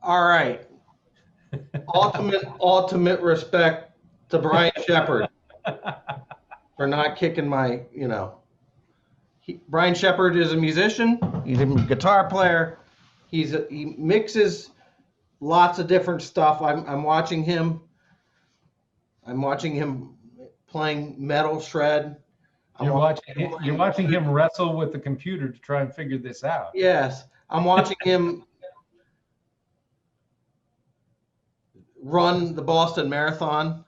All right. Ultimate respect to Brian Shepard for not kicking Brian Shepard is a musician. He's a guitar player. He mixes lots of different stuff. I'm watching him. I'm watching him playing metal shred. I'm You're watching watching him you're playing. watching him wrestle with the computer to try and figure this out. Yes, I'm watching him run the Boston Marathon.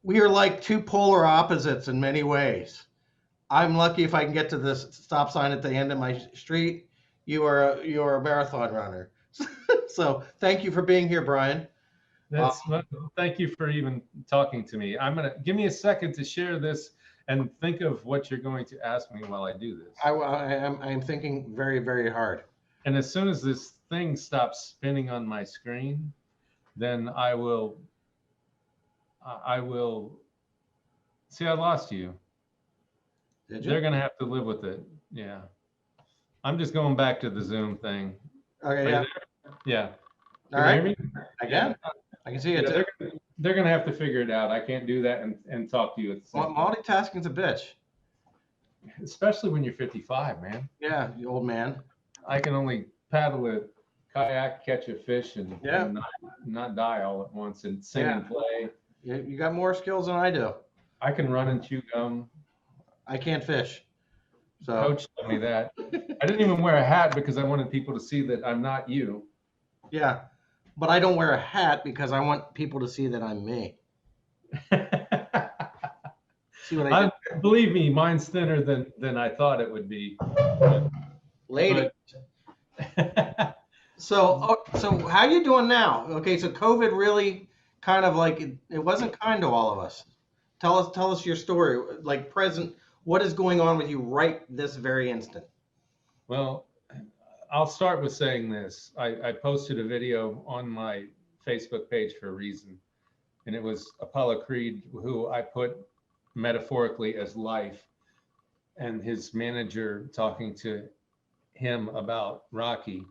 We are like two polar opposites in many ways. I'm lucky if I can get to this stop sign at the end of my street. You are a marathon runner. So thank you for being here, Brian. Uh, Well, thank you for even talking to me. I'm gonna give me a second to share this and think of what you're going to ask me while I do this. I'm thinking very, very hard. And as soon as this thing stops spinning on my screen, then I will see. I lost you. Did They're you? gonna have to live with it. Yeah. I'm just going back to the Zoom thing. Okay, Are you yeah. there? Yeah. All Can you hear right. me? Yeah. Again, I can see it Yeah. too. They're gonna have to figure it out. I can't do that and talk to you at the same time. Multitasking's a bitch. Especially when you're 55, man. Yeah, you old man. I can only paddle a kayak, catch a fish, Yeah, and not die all at once, and sing yeah. and play. You got more skills than I do. I can run and chew gum. I can't fish. So Coach told me that. I didn't even wear a hat because I wanted people to see that I'm not you. yeah, but I don't wear a hat because I want people to see that I'm me. See what I did? Believe me, mine's thinner than I thought it would be. Lady. But So how you doing now? Okay, so COVID really kind of like it wasn't kind to all of us. Tell us your story, like present. What is going on with you right this very instant? well, I'll start with saying this. I posted a video on my Facebook page for a reason, and it was Apollo Creed, who I put metaphorically as life, and his manager talking to him about Rocky,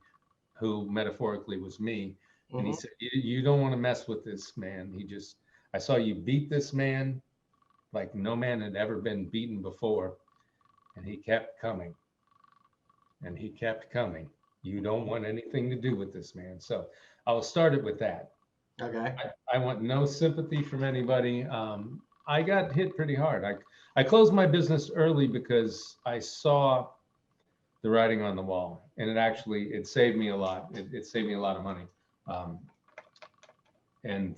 who metaphorically was me. And he Hmm. said, "You don't want to mess with this man. I saw you beat this man like no man had ever been beaten before. And he kept coming and he kept coming. You don't want anything to do with this man." So I'll start it with that. Okay. I want no sympathy from anybody. I got hit pretty hard. I closed my business early because I saw the writing on the wall, and it saved me a lot. It saved me a lot of money, um, and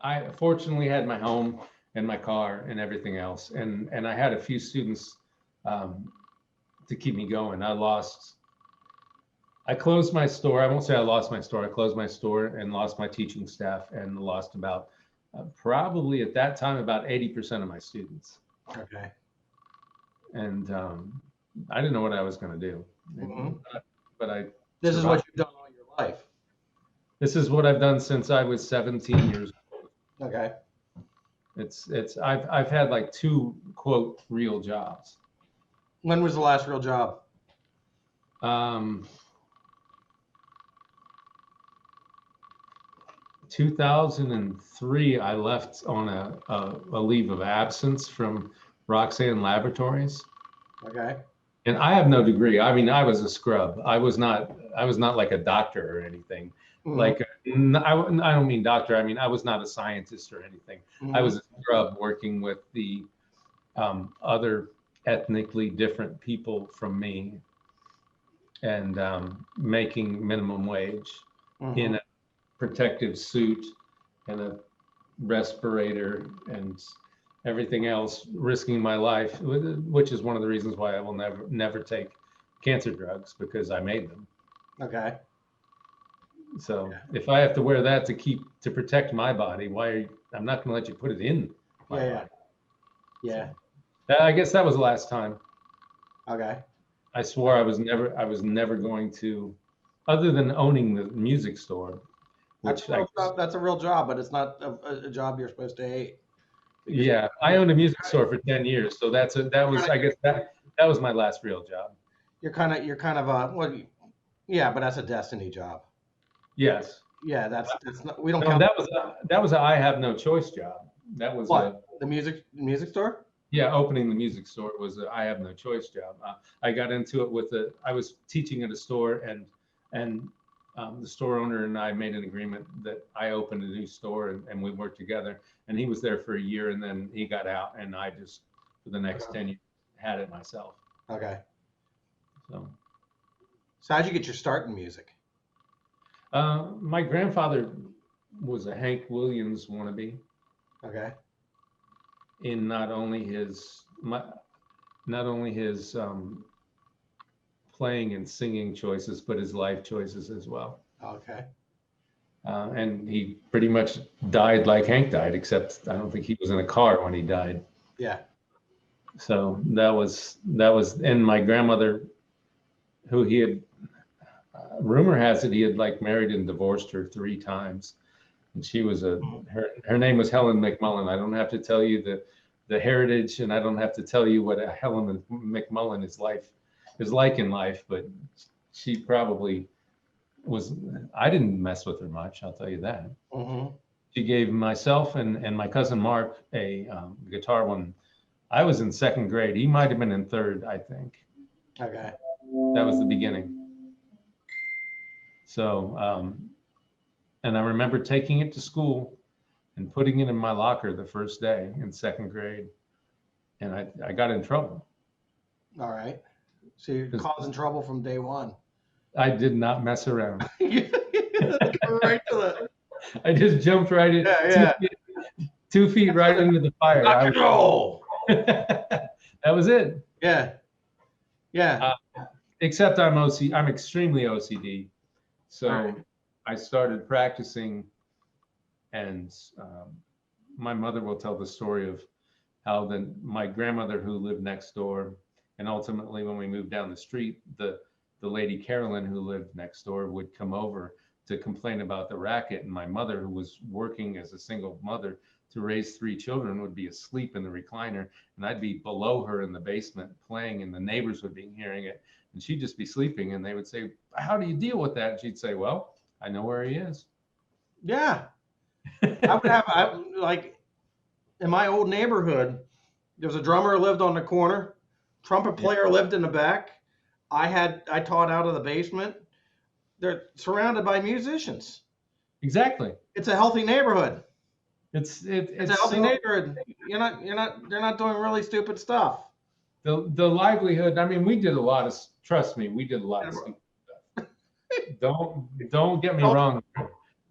I fortunately had my home and my car and everything else, and I had a few students um, to keep me going. I closed my store. I won't say I lost my store. I closed my store and lost my teaching staff and lost about probably at that time about 80% of my students. Okay. And I didn't know what I was going to do, Hmm. but I This is what survived. you've done all your life. This is what I've done since I was 17 years old. Okay. I've had like two quote real jobs. When was the last real job? Um, 2003, I left on a leave of absence from Roxanne Laboratories, Okay. and I have no degree. I mean, I was a scrub. I was not like a doctor or anything. Hmm. Like I don't mean doctor. I mean I was not a scientist or anything. I Hmm. was a scrub working with the other ethnically different people from me, and making minimum wage Hmm. in a protective suit and a respirator and everything else, risking my life, which is one of the reasons why I will never take cancer drugs, because I made them. Okay. So if I have to wear that to protect my body, I'm not going to let you put it in my Yeah. Yeah. body. Yeah. So I guess that was the last time. Okay. I swore I was never going to, other than owning the music store, That's which a real job. That's a real job, but it's not a job you're supposed to hate because yeah, I owned a music store for 10 years. So that was, I guess that was my last real job. you're kind of what Yeah, but that's a destiny job. Yes. Yeah, that's not. We don't No, count that was a I have no choice job. That was a what the music store. Yeah, opening the music store was a I have no choice job. I got into it I was teaching at a store, and the store owner and I made an agreement that I opened a new store, and we worked together. And he was there for a year, and then he got out, and I just for the next 10 years had it myself. Okay. So So how'd you get your start in music? my grandfather was a Hank Williams wannabe Okay. in not only his playing and singing choices, but his life choices as well. Okay. And he pretty much died like Hank died, except I don't think he was in a car when he died. Yeah. So that was, and my grandmother, who he had, rumor has it he had like married and divorced her 3 times, and she was her name was Helen McMullen. I don't have to tell you the heritage, and I don't have to tell you what a Helen McMullen is like in life, but she probably was. I didn't mess with her much, I'll tell you that. Mm-hmm. She gave myself and my cousin Mark a guitar when I was in 2nd grade. He might have been in 3rd, I think. Okay. That was the beginning. So, and I remember taking it to school and putting it in my locker the first day in 2nd grade, and I got in trouble. All right. So you're causing trouble from day one. I did not mess around. Right to the. I just jumped right in, Yeah. 2 feet right into the fire. Rock and roll. That was it. Yeah. Yeah. Except I'm extremely OCD. So Right. I started practicing, and my mother will tell the story of how my grandmother, who lived next door, and ultimately when we moved down the street, the lady Carolyn, who lived next door, would come over to complain about the racket, and my mother, who was working as a single mother to raise 3 children, would be asleep in the recliner, and I'd be below her in the basement playing, and the neighbors would be hearing it, and she'd just be sleeping, and they would say, "How do you deal with that?" And she'd say, "Well, I know where he is." Yeah. Like in my old neighborhood, there was a drummer who lived on the corner, trumpet player lived in the back. I taught out of the basement. They're surrounded by musicians. Exactly. It's a healthy neighborhood. It's It's a healthy neighborhood. They're not doing really stupid stuff. the livelihood. I mean, we did a lot of. Trust me, we did a lot of stupid stuff. Don't get me wrong.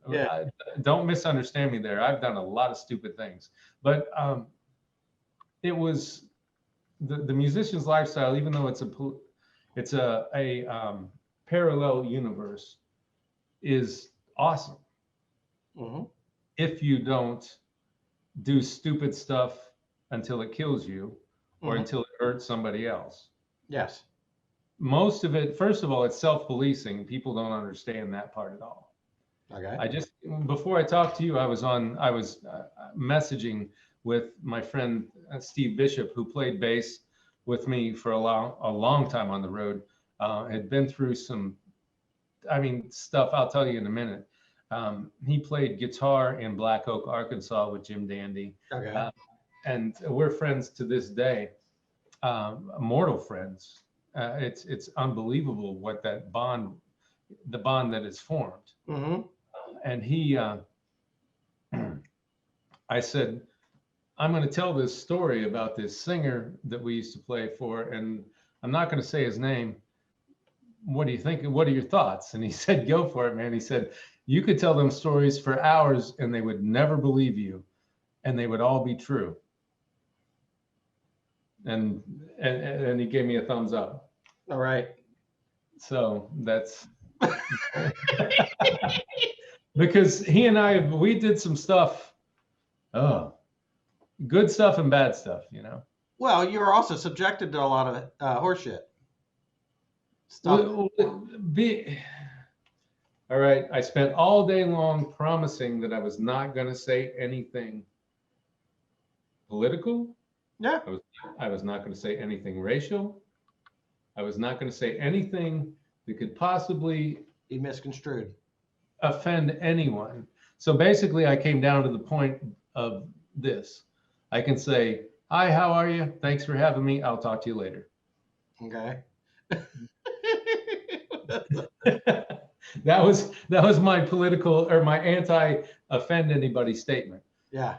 Yeah. Don't misunderstand me there. I've done a lot of stupid things, but it was the musician's lifestyle. Even though it's a parallel universe, is awesome. Mm-hmm. If you don't do stupid stuff until it kills you or Mhm. until it hurts somebody else. Yes. Most of it, first of all, it's self-policing. People don't understand that part at all. Okay. Before I talked to you, I was messaging with my friend Steve Bishop, who played bass with me for a long time on the road. Had been through some, stuff I'll tell you in a minute. He played guitar in Black Oak, Arkansas with Jim Dandy. Okay. And we're friends to this day, mortal friends. It's unbelievable what the bond that is formed. Mm-hmm. And I said, I'm going to tell this story about this singer that we used to play for, and I'm not going to say his name. What do you think? What are your thoughts? And he said, go for it, man. He said, you could tell them stories for hours and they would never believe you, and they would all be true. And he gave me a thumbs up. All right. So that's because he and we did some stuff. Oh, good stuff and bad stuff, Well, you were also subjected to a lot of horseshit stuff. All right. I spent all day long promising that I was not going to say anything political. Yeah. I was not going to say anything racial. I was not going to say anything that could possibly Be misconstrued. offend anyone. So basically, I came down to the point of this. I can say, "Hi, how are you? Thanks for having me. I'll talk to you later." Okay. That was my political or my anti-offend anybody statement. Yeah.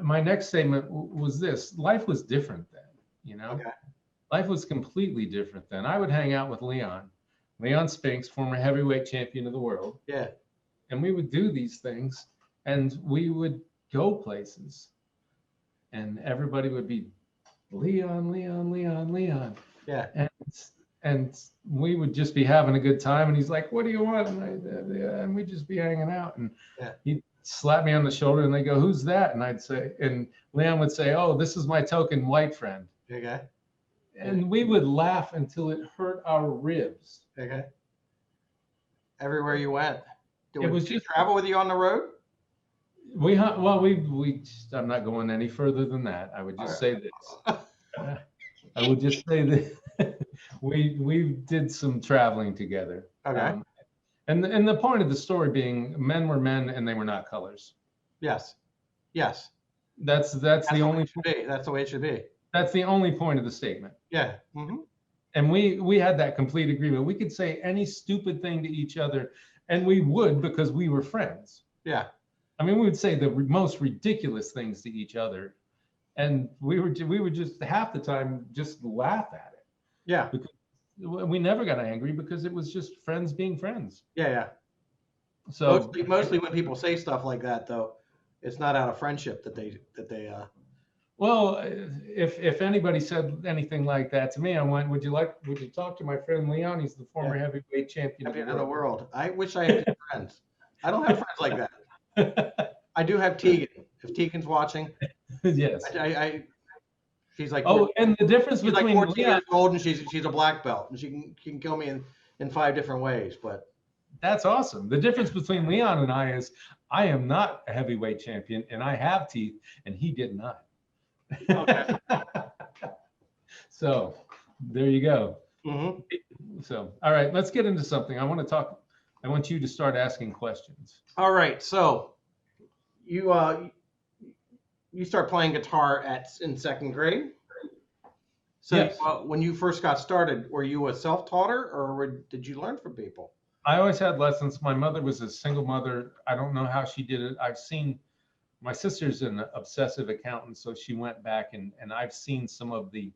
My next statement was this: life was different then. You know, Okay. life was completely different then. I would hang out with Leon Spinks, former heavyweight champion of the world, Yeah. and we would do these things, and we would go places, and everybody would be Leon, Leon, Leon, Leon, Yeah. and we would just be having a good time. And he's like, "What do you want?" And we'd just be hanging out, and Yeah. he'd slap me on the shoulder, and they go, "Who's that?" And I'd say, and Leon would say, "Oh, this is my token white friend." Okay. And we would laugh until it hurt our ribs. Okay. Everywhere you went. It was Did he just travel with you on the road? we I'm not going any further than that. I would just say this. I would just say that we did some traveling together. Okay. And the point of the story being, men were men and they were not colors. Yes. Yes. That's That's the the way only it should be. That's the way it should be. that's the only point of the statement. Yeah. Mm-hmm. And we had that complete agreement. We could say any stupid thing to each other, and we would because we were friends. Yeah. I mean, we would say the most ridiculous things to each other, and we would just half the time just laugh at it. Yeah. Because we never got angry because it was just friends being friends. Yeah. Yeah. So Mostly when people say stuff like that, though, it's not out of friendship that they well, if anybody said anything like that to me, I went, would you talk to my friend Leon? He's the former heavyweight champion champion of of the the world. world. I wish I had two friends. I don't have friends like that. I do have Tegan. If Tegan's watching, Yes. she's like Oh, and the difference she's like between 14 Leon, years old and she's a black belt and she can kill me in 5 different ways. But that's awesome. The difference between Leon and I is I am not a heavyweight champion and I have teeth and he did not. okay. So there you go. Mm-hmm. So, all right, let's get into something. I want you to start asking questions. All right. So you start playing guitar in 2nd grade. So Yes. when you first got started, were you a self-taughter or did you learn from people? I always had lessons. My mother was a single mother. I don't know how she did it. I've seen my sister's an obsessive accountant, so she went back and I've seen some of the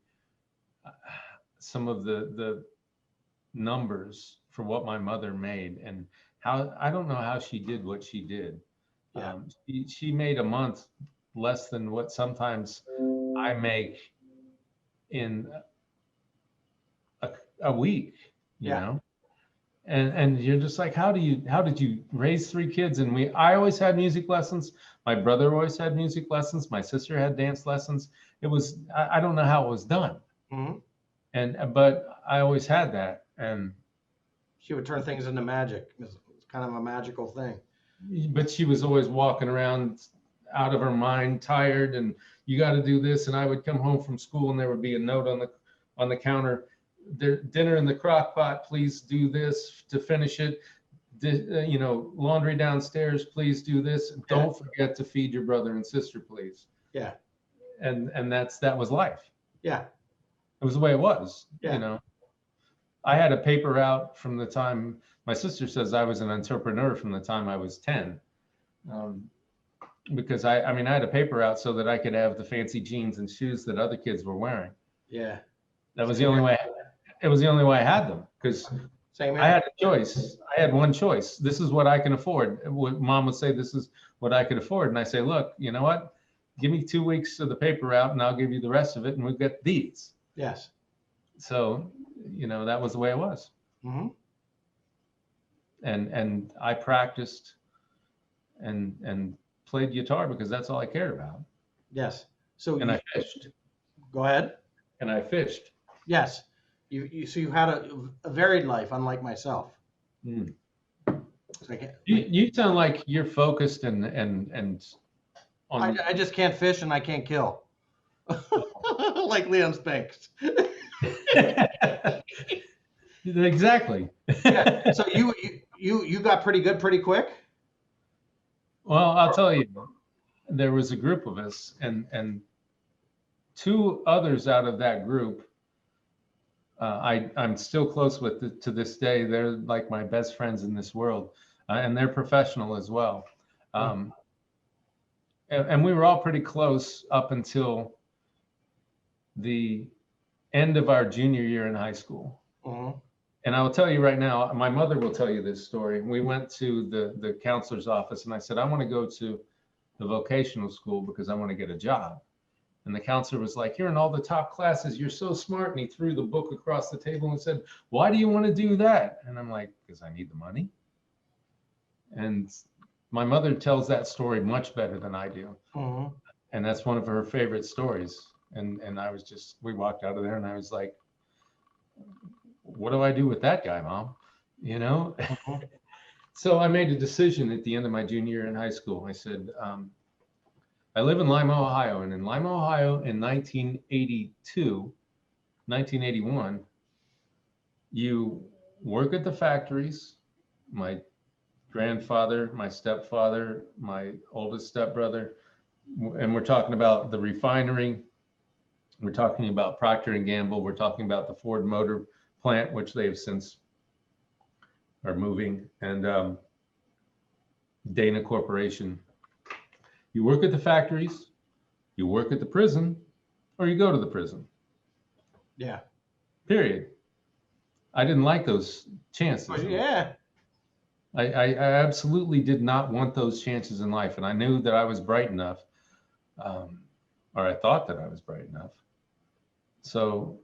numbers for what my mother made and how I don't know how she did what she did. Yeah. She made a month less than what sometimes I make in a week, you Yeah. know? And you're just like, how did you raise 3 kids? And I always had music lessons. My brother always had music lessons. My sister had dance lessons. It was, I don't know how it was done. Mm-hmm. But I always had that. And She would turn things into magic. It's kind of a magical thing. but she was always walking around out of her mind, tired, and you got to do this. And I would come home from school and there would be a note on the counter, dinner in the crock pot, please do this to finish it. Laundry downstairs, please do this. Don't forget to feed your brother and sister, please. Yeah. And that was life. Yeah. It was the way it was. Yeah. I had a paper out from the time my sister says I was an entrepreneur from the time I was 10. Because I had a paper out so that I could have the fancy jeans and shoes that other kids were wearing. Yeah. That was the only way. It was the only way I had them because I had a choice. I had one choice. This is what I can afford. Mom would say, this is what I could afford. And I say, look, you know what? Give me 2 weeks of the paper out and I'll give you the rest of it. And we'll get these. Yes. So, that was the way it was. Mm-hmm. And I practiced and played guitar because that's all I cared about. Yes. So I fished. Go ahead. And I fished. Yes. You had a varied life, unlike myself. Mm. So You sound like you're focused and on. I just can't fish and I can't kill. Like Leon Spinks. Exactly. Yeah. So you got pretty good pretty quick. Well, I'll tell you, there was a group of us, and two others out of that group, I'm still close with to this day. They're like my best friends in this world, and they're professional as well. Um, and we were all pretty close up until the end of our junior year in high school. Mm-hmm. And I will tell you right now, my mother will tell you this story. We went to the counselor's office, and I said, I want to go to the vocational school because I want to get a job. And the counselor was like, you're in all the top classes. You're so smart. And he threw the book across the table and said, why do you want to do that? And I'm like, because I need the money. And my mother tells that story much better than I do. Mm-hmm. And that's one of her favorite stories. And we walked out of there and I was like, what do I do with that guy, Mom? You know? Mm-hmm. So I made a decision at the end of my junior year in high school. I said, I live in Lima, Ohio, and in Lima, Ohio in 1981, you work at the factories. My grandfather, my stepfather, my oldest stepbrother, and we're talking about the refinery. We're talking about Procter and Gamble. We're talking about the Ford Motor Plant, which they have since are moving, and Dana Corporation. You work at the factories, you work at the prison, or you go to the prison. Yeah. Period. I didn't like those chances. But yeah. I absolutely did not want those chances in life. And I knew that I was bright enough, or I thought that I was bright enough. So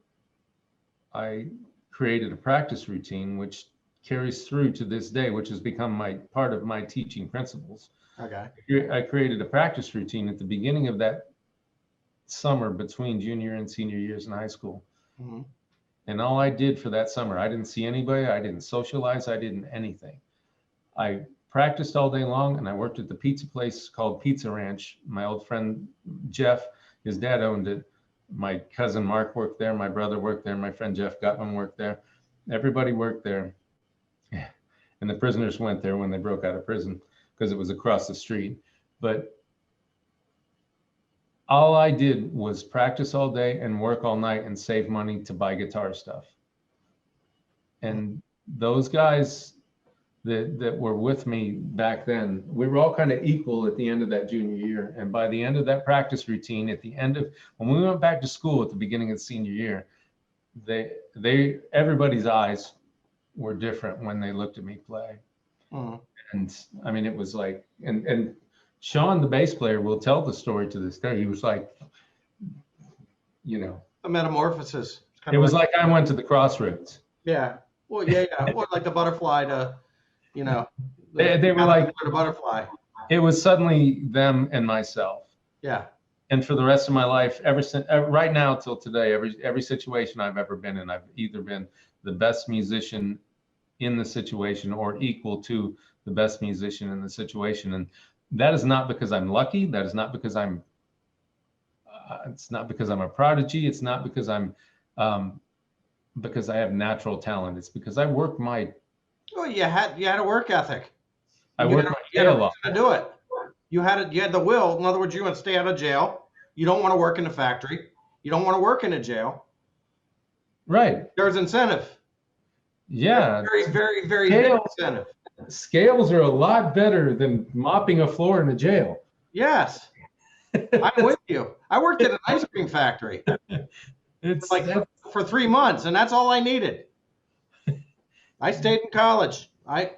I created a practice routine, which carries through to this day, which has become part of my teaching principles. Okay. I created a practice routine at the beginning of that summer between junior and senior years in high school. Mm-hmm. And all I did for that summer, I didn't see anybody, I didn't socialize, I didn't anything. I practiced all day long and I worked at the pizza place called Pizza Ranch. My old friend Jeff, his dad owned it. My cousin Mark worked there, my brother worked there, my friend Jeff Gutman worked there. Everybody worked there. And the prisoners went there when they broke out of prison because it was across the street. But all I did was practice all day and work all night and save money to buy guitar stuff. And those guys that were with me back then, we were all kind of equal at the end of that junior year. And by the end of that practice routine, at the end of when we went back to school at the beginning of the senior year, everybody's eyes were different when they looked at me play. Mm-hmm. And I mean, it was like, and Sean, the bass player, will tell the story to this day. He was like, you know, A metamorphosis. it was like I went to the crossroads. Yeah. Well, yeah. Or like the butterfly to, you know. They were like the butterfly. It was suddenly them and myself. Yeah. And for the rest of my life, ever since right now till today, every situation I've ever been in, I've either been the best musician in the situation or equal to the best musician in the situation. And that is not because I'm lucky. That is not because it's not because I'm a prodigy. It's not because because I have natural talent. It's because I work my. Oh, you had a work ethic. I work my tail off to do it. You had the will. In other words, you want to stay out of jail. You don't want to work in a factory. You don't want to work in a jail. Right. There's incentive. Yeah. Very, very, very big incentive. Scales are a lot better than mopping a floor in a jail. Yes. I'm with you. I worked at an ice cream factory. It's like for 3 months, and that's all I needed. I stayed in college. I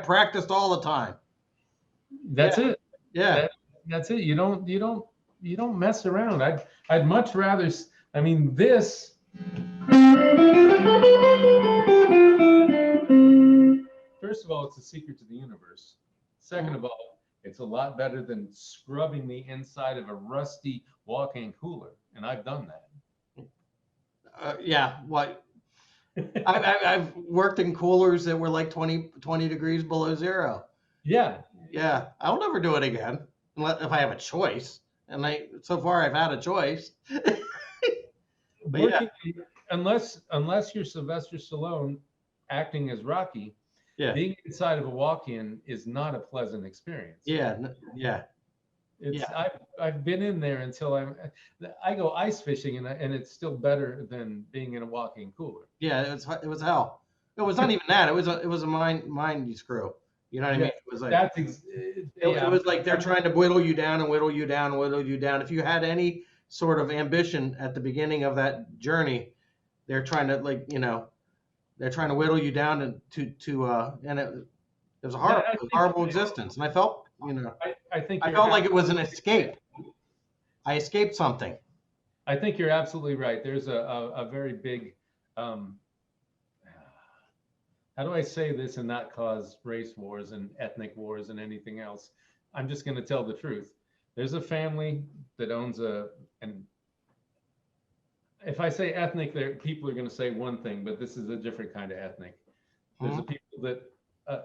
practiced all the time. That's it. Yeah. That's it. You don't mess around. I'd much rather. I mean, this. First of all, it's a secret to the universe. Second of all, it's a lot better than scrubbing the inside of a rusty walk-in cooler, and I've done that. Yeah. What? I've worked in coolers that were like 20 degrees below zero. Yeah. Yeah. I'll never do it again unless if I have a choice. And so far I've had a choice. But unless you're Sylvester Stallone acting as Rocky, Yeah. being inside of a walk-in is not a pleasant experience. Yeah. Yeah. It's Yeah. I've been in there until I go ice fishing and it's still better than being in a walk-in cooler. Yeah. It was hell. It was not even that. It was a mind you screw. You know what I mean? Yeah, It was like that's it yeah. was like they're trying to whittle you down and whittle you down and whittle you down. If you had any sort of ambition at the beginning of that journey, they're trying to they're trying to whittle you down and it was a That, horrible existence. And I felt I think I you're felt like it was an absolutely right. escape. I escaped something. I think you're absolutely right. There's a very big, how do I say this and not cause race wars and ethnic wars and anything else? I'm just going to tell the truth. There's a family that owns and if I say ethnic, there people are going to say one thing, but this is a different kind of ethnic. There's a Mhm. people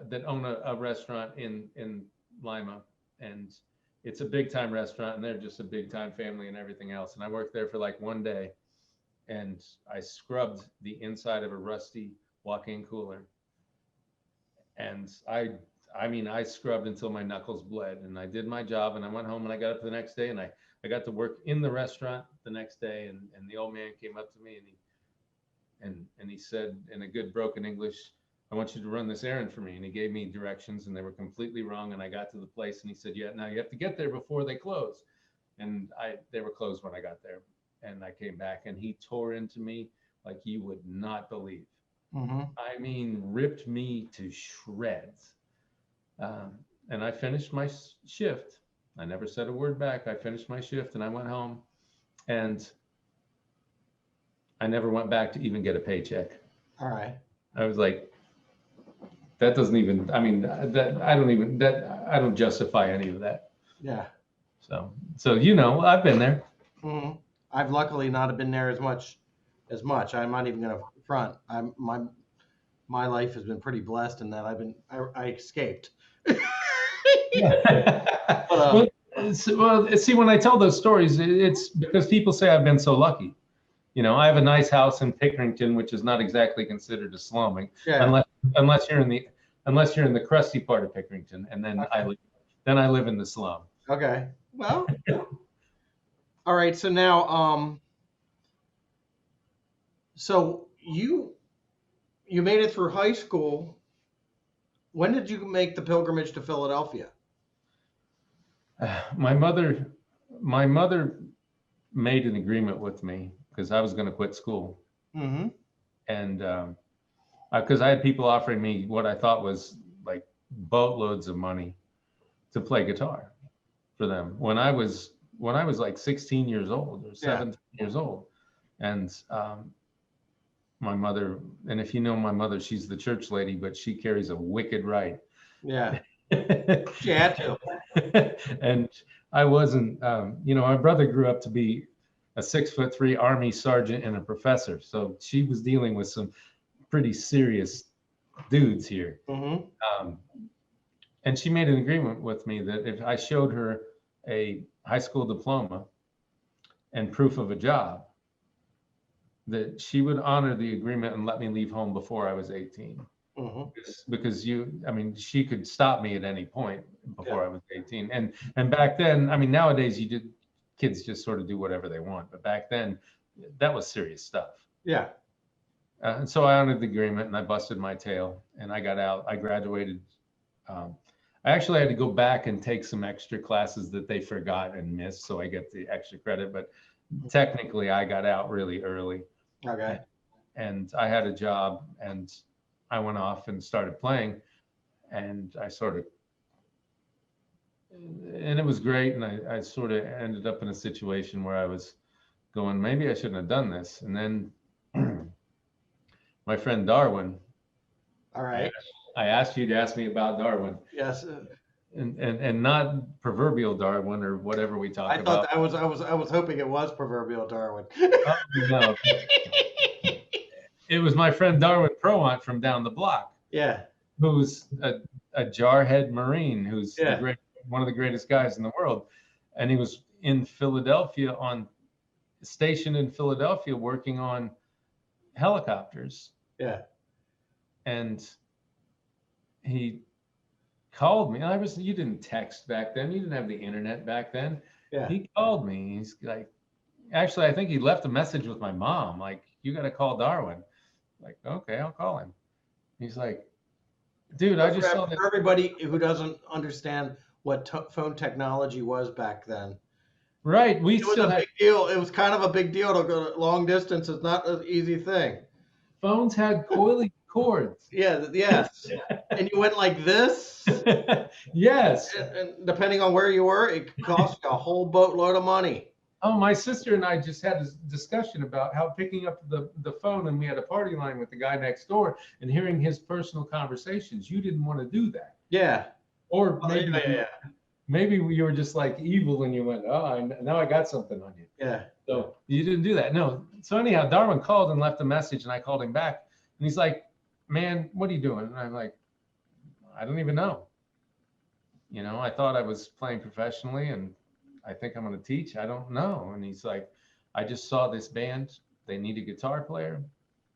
that own a restaurant in Lima, and it's a big time restaurant, and they're just a big time family and everything else. And I worked there for like one day, and I scrubbed the inside of a rusty walk-in cooler, and I mean I scrubbed until my knuckles bled, and I did my job, and I went home, and I got up the next day, and I got to work in the restaurant the next day, and the old man came up to me and he said in a good broken English, I want you to run this errand for me. And he gave me directions and they were completely wrong. And I got to the place and he said, yeah, now you have to get there before they close. And they were closed when I got there. And I came back and he tore into me like you would not believe. Mhm. I mean, ripped me to shreds. And I finished my shift. I never said a word back. I finished my shift and I went home and I never went back to even get a paycheck. All right. I was like, that doesn't even, I mean, that I don't justify any of that. Yeah. So I've been there. Mhm. I've luckily not been there as much. I'm not even going to front. My life has been pretty blessed in that I escaped. Well, see, when I tell those stories, it's because people say I've been so lucky. I have a nice house in Pickerington, which is not exactly considered a slum, Yeah. unless you're in the crusty part of Pickerington, and then Okay. I live in the slum. Okay. Well, all right. So now, so you made it through high school. When did you make the pilgrimage to Philadelphia? My mother made an agreement with me because I was going to quit school, Mm-hmm. and because I had people offering me what I thought was like boatloads of money to play guitar for them when I was like 16 years old or 17 years old, and my mother, and if you know my mother, she's the church lady, but she carries a wicked right. Yeah. She had to. And I wasn't, my brother grew up to be a 6'3" Army sergeant and a professor. So she was dealing with some pretty serious dudes here. Mm-hmm. And she made an agreement with me that if I showed her a high school diploma and proof of a job, that she would honor the agreement and let me leave home before I was 18. Mm-hmm. Because she could stop me at any point before I was 18. And back then, nowadays kids just sort of do whatever they want. But back then, that was serious stuff. Yeah. And so I honored the agreement and I busted my tail and I got out. I graduated. I actually had to go back and take some extra classes that they forgot and missed. So I get the extra credit. But technically, I got out really early. Okay. And I had a job and I went off and started playing, and and it was great. And I sort of ended up in a situation where I was going, maybe I shouldn't have done this. And then my friend Darwin, All right. I asked you to ask me about Darwin. Yes. And not proverbial Darwin or whatever we talk about. I was hoping it was proverbial Darwin. Oh, no. It was my friend Darwin Proant from down the block. Yeah. Who's a jarhead Marine, who's Yeah. one of the greatest guys in the world. And he was in Philadelphia stationed in Philadelphia working on helicopters, Yeah. and he called me. You didn't text back then. You didn't have the internet back then. Yeah. He called me. He's like, actually, I think he left a message with my mom. Like, you got to call Darwin. Like, okay, I'll call him. He's like, dude, I just saw that. For everybody who doesn't understand what phone technology was back then, Right. We it was still a had big deal. It was kind of a big deal to go long distance. It's not an easy thing. phones had coily cords. Yeah. Yes. And you went like this, Yes. and depending on where you were, it cost you a whole boatload of money. Oh, my sister and I just had this discussion about how picking up the phone, and we had a party line with the guy next door, and hearing his personal conversations. You didn't want to do that. Yeah. Or Oh, yeah. maybe you were just like evil and you went, oh, now I got something on you. Yeah. So you didn't do that. No. So anyhow, Darwin called and left a message, and I called him back, and he's like, man, what are you doing? And I'm like, I don't even know. You know, I thought I was playing professionally, and I think I'm going to teach. I don't know. And he's like, I just saw this band. They need a guitar player.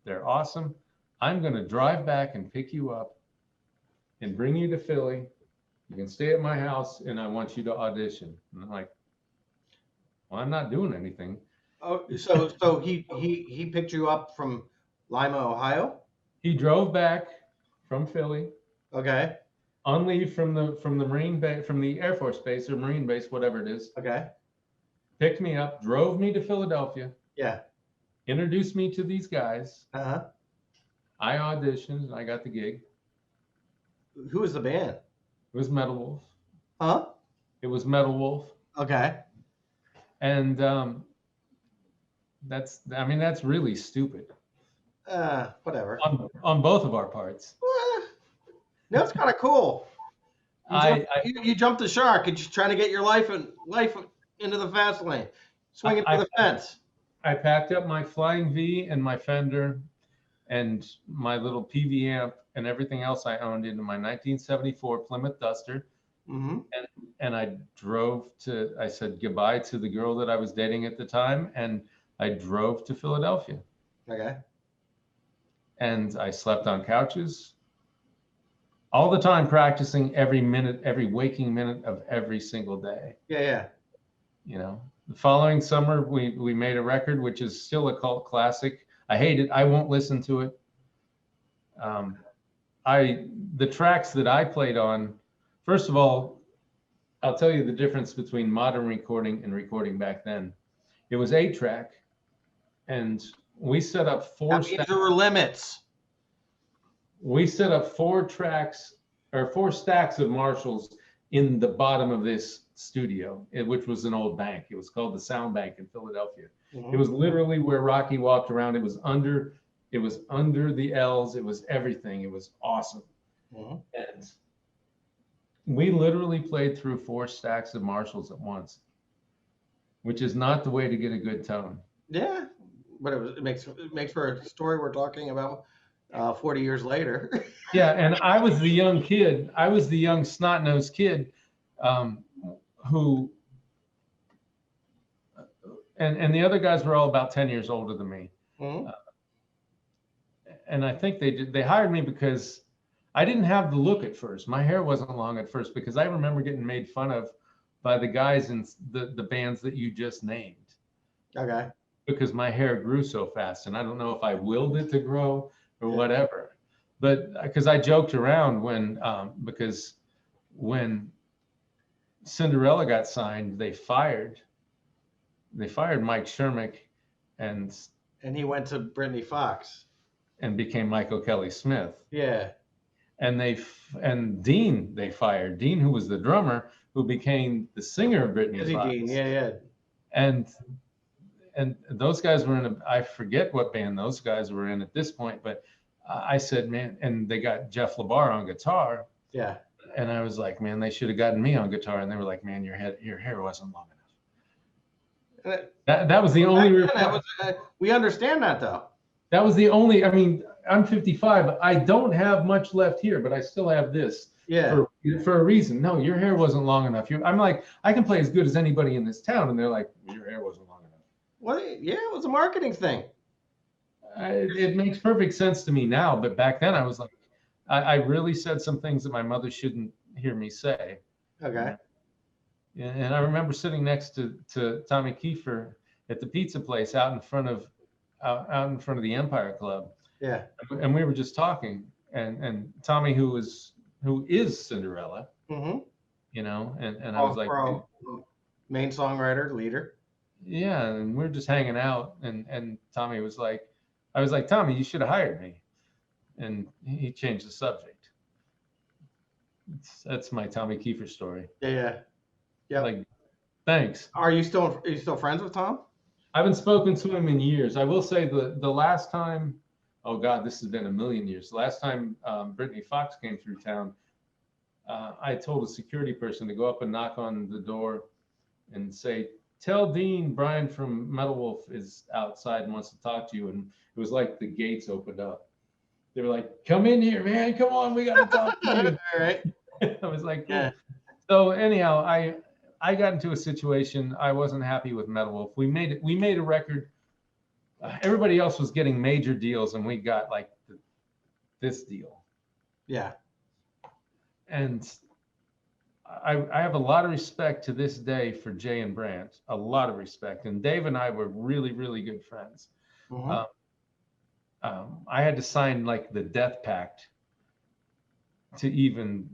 They're awesome. I'm going to drive back and pick you up and bring you to Philly. You can stay at my house, and I want you to audition. And I'm like, well, I'm not doing anything. Oh, so he picked you up from Lima, Ohio? He drove back from Philly Okay. on leave from the Marine base, from the Air Force base or Marine base, whatever it is. Okay. Picked me up, drove me to Philadelphia, Yeah. introduced me to these guys. Uh-huh. I auditioned, and I got the gig. Who was the band? It was Metal Wolf. Huh? It was Metal Wolf. Okay. And that's really stupid Whatever. on both of our parts. That's kind of cool. You jumped the shark and just trying to get your life into the fast lane, swinging for the fence. I packed up my Flying V and my Fender and my little PV amp and everything else I owned into my 1974 Plymouth Duster. Mm-hmm. And I said goodbye to the girl that I was dating at the time, and I drove to Philadelphia. Okay. And I slept on couches all the time, practicing every waking minute of every single day. Yeah. You know, the following summer, we made a record, which is still a cult classic. I hate it. I won't listen to it. The tracks that I played on, first of all, I'll tell you the difference between modern recording and recording back then. It was 8-track, and we set up four. There were limits. We set up 4 tracks or 4 stacks of Marshalls in the bottom of this studio, which was an old bank. It was called the Sound Bank in Philadelphia. Mm-hmm. It was literally where Rocky walked around. It was under the L's. It was everything. It was awesome. Mm-hmm. And we literally played through 4 stacks of Marshalls at once, which is not the way to get a good tone. Yeah, but it makes for a story we're talking about 40 years later. Yeah, and I was the young kid. I was the young snot-nosed kid who, and the other guys were all about 10 years older than me. Mm-hmm. And I think they hired me because I didn't have the look at first. My hair wasn't long at first, because I remember getting made fun of by the guys in the bands that you just named. Okay. Because my hair grew so fast, and I don't know if I willed it to grow or whatever. But because I joked around because when Cinderella got signed, they fired Mike Shermick, and he went to Brittany Fox and became Michael Kelly Smith. Yeah. And Dean, they fired Dean, who was the drummer, who became the singer of Brittany Fox. Dean, yeah. And those guys were in I forget what band those guys were in at this point, but I said, man, and they got Jeff LaBar on guitar. Yeah. And I was like, man, they should have gotten me on guitar. And they were like, man, your hair wasn't long enough. That was the only. We understand that, though. That was the only. I mean, I'm 55. I don't have much left here, but I still have this. Yeah. For a reason. No, your hair wasn't long enough. I'm like, I can play as good as anybody in this town, and they're like, your hair wasn't long enough. Well, yeah, it was a marketing thing. It makes perfect sense to me now, but back then I was like, I really said some things that my mother shouldn't hear me say. Okay. And I remember sitting next to Tommy Kiefer at the pizza place out in front of the Empire Club, Yeah. and we were just talking, and Tommy, who is Cinderella, Mm-hmm. and I was All like, pro, main songwriter, leader. yeah, and we are just hanging out, and Tommy was like, I was like, Tommy, you should have hired me, and he changed the subject. That's my Tommy Kiefer story. Yeah. Yeah. Yep. Like, thanks. Are you still friends with Tom? I haven't spoken to him in years. I will say the last time, oh God, this has been a million years. The last time Brittany Fox came through town, I told a security person to go up and knock on the door and say, "Tell Dean Bryon from Metal Wolf is outside and wants to talk to you." And it was like the gates opened up. They were like, "Come in here, man. Come on, we got to talk to you." All right. I was like, Yeah. "Cool." So anyhow, I got into a situation. I wasn't happy with Metal Wolf. We made a record. Everybody else was getting major deals, and we got like this deal. Yeah. And I have a lot of respect to this day for Jay and Brandt, a lot of respect. And Dave and I were really, really good friends. Mm-hmm. I had to sign like the death pact to even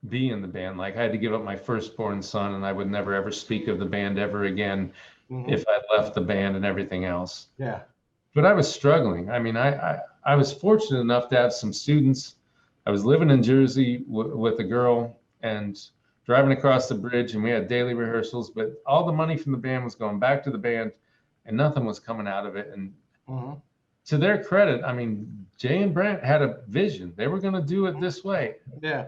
be in the band. Like I had to give up my firstborn son, and I would never ever speak of the band ever again Mm-hmm. if I left the band and everything else. Yeah. But I was struggling. I mean, I was fortunate enough to have some students. I was living in Jersey with a girl and driving across the bridge, and we had daily rehearsals, but all the money from the band was going back to the band and nothing was coming out of it. And Mm-hmm. to their credit, I mean, Jay and Brent had a vision. They were going to do it this way. Yeah.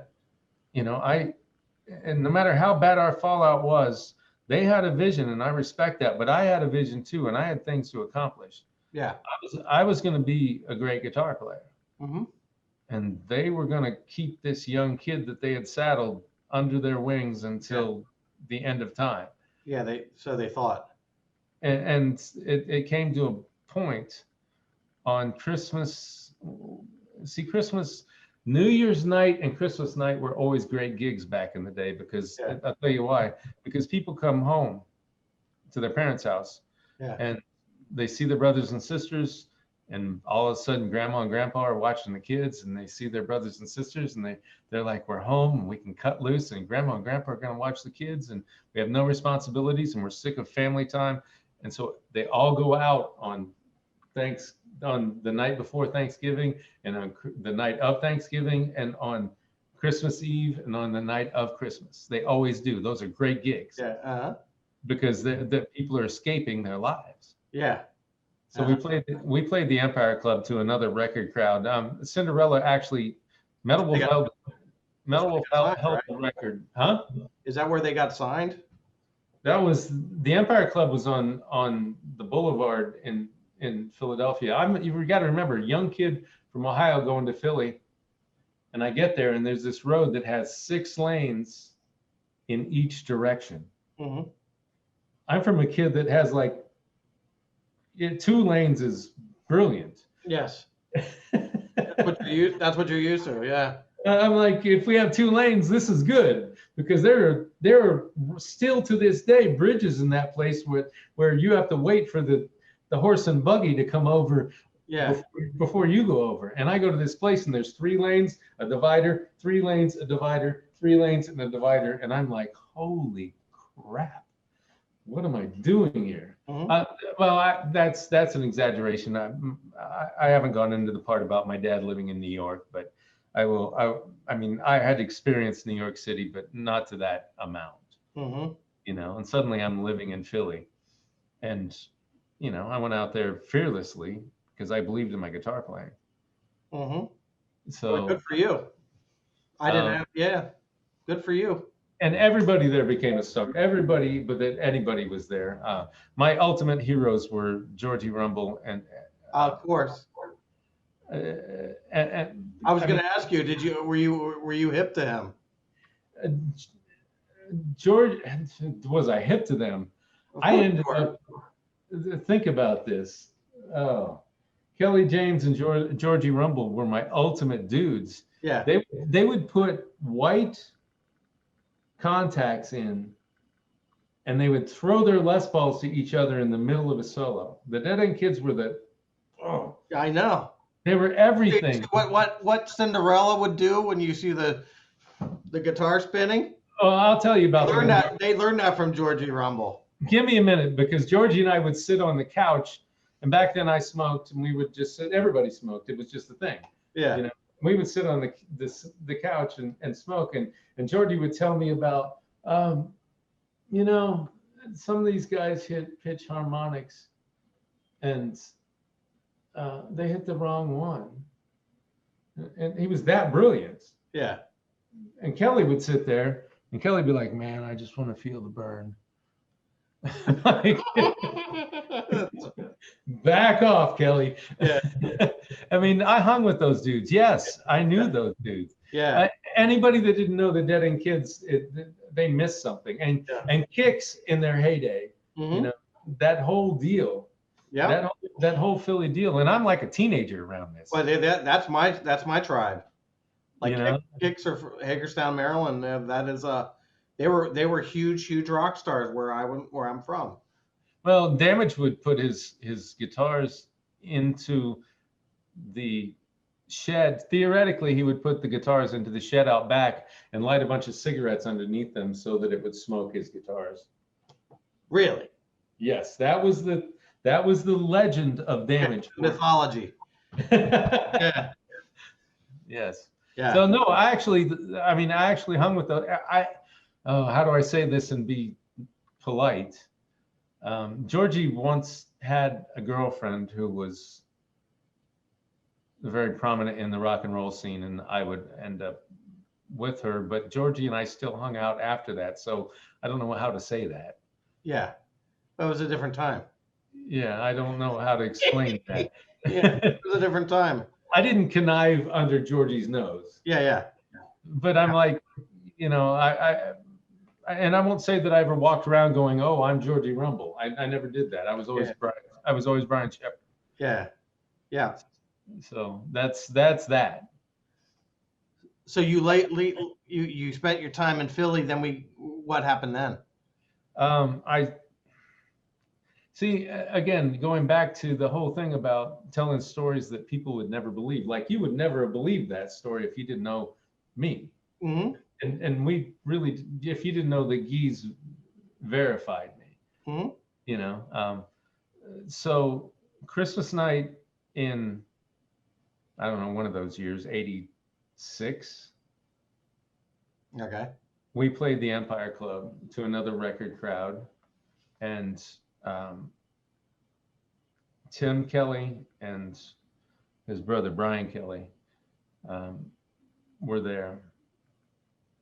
And no matter how bad our fallout was, they had a vision, and I respect that. But I had a vision too, and I had things to accomplish. Yeah. I was going to be a great guitar player, Mm-hmm. and they were going to keep this young kid that they had saddled under their wings until the end of time. Yeah. So they thought. And it came to a point on Christmas. See, New Year's night and Christmas night were always great gigs back in the day because I'll tell you why. Because people come home to their parents' house and they see their brothers and sisters, and all of a sudden grandma and grandpa are watching the kids, and they see their brothers and sisters, and they're like, we're home and we can cut loose, and grandma and grandpa are going to watch the kids, and we have no responsibilities, and we're sick of family time. And so they all go out on the night before Thanksgiving, and on the night of Thanksgiving, and on Christmas Eve, and on the night of Christmas. They always do. Those are great gigs. Yeah. Uh-huh. Because the people are escaping their lives. Yeah. So we played the Empire Club to another record crowd. Cinderella actually, Metal Wolf held the record, huh? Is that where they got signed? That was the Empire Club was on the Boulevard in Philadelphia. You got to remember, young kid from Ohio going to Philly, and I get there and there's this road that has 6 lanes in each direction. Mm-hmm. I'm from a kid that has like 2 lanes is brilliant. Yes. That's what you're used to. Yeah. I'm like, if we have 2 lanes, this is good, because there are still to this day bridges in that place where you have to wait for the horse and buggy to come over before you go over. And I go to this place and there's 3 lanes, a divider, 3 lanes, a divider, 3 lanes, and a divider. And I'm like, holy crap, what am I doing here? Mm-hmm. That's an exaggeration. I haven't gone into the part about my dad living in New York, but I will. I mean, I had experienced New York City, but not to that amount. Mm-hmm. And suddenly I'm living in Philly, and I went out there fearlessly because I believed in my guitar playing. Mm-hmm. So well, good for you. I didn't have. Good for you. And everybody there became a star. Everybody, but that anybody was there. My ultimate heroes were Georgie Rumble and. Of course. And I was going to ask you, were you hip to him? George, was I hip to them? I ended up, think about this. Oh, Kelly James and Georgie Rumble were my ultimate dudes. Yeah. They would put white contacts in, and they would throw their Les Pauls to each other in the middle of a solo. The Dead End Kids were I know. they were everything. What Cinderella would do when you see the guitar spinning? Oh, I'll tell you about They learned that from Georgie Rumble. Give me a minute, because Georgie and I would sit on the couch, and back then I smoked, and we would just sit. Everybody smoked. It was just a thing. Yeah. You know, we would sit on the couch and smoke, and Georgie would tell me about, you know, some of these guys hit pitch harmonics, and they hit the wrong one, and he was that brilliant. Yeah. And Kelly would sit there, and Kelly would be like, "Man, I just want to feel the burn." Like, back off, Kelly. Yeah. I mean, I hung with those dudes. Yes, I knew those dudes. Yeah. Anybody that didn't know the Dead End Kids, they missed something. And Kicks in their heyday, you know, that whole deal. Yeah. That whole Philly deal. And I'm like a teenager around this. Well, that's my tribe. Like, you know? Kicks are from Hagerstown, Maryland. That is they were huge rock stars where I'm from. Well, Damage would put his guitars into the shed. Theoretically, he would put the guitars into the shed out back and light a bunch of cigarettes underneath them so that it would smoke his guitars. Really? Yes, that was the legend of Damage. Mythology. Yeah. Yes. Yeah. So no, I actually hung with how do I say this and be polite? Georgie once had a girlfriend who was very prominent in the rock and roll scene, and I would end up with her, but Georgie and I still hung out after that. So I don't know how to say that. Yeah. That was a different time. Yeah, I don't know how to explain that. Yeah, it was a different time. I didn't connive under Georgie's nose. Yeah. But I'm like, you know, and I won't say that I ever walked around going, "Oh, I'm Georgie Rumble." I never did that. I was always Bryon Shepherd. Yeah. So that's that. So you spent your time in Philly. Then what happened then? I see, again, going back to the whole thing about telling stories that people would never believe. Like, you would never have believed that story if you didn't know me. Mm-hmm. And we really, if you didn't know that Guys verified me, Mm-hmm. you know. So Christmas night in, I don't know, one of those years, 86. Okay. We played the Empire Club to another record crowd, and Tim Kelly and his brother Bryon Kelly were there.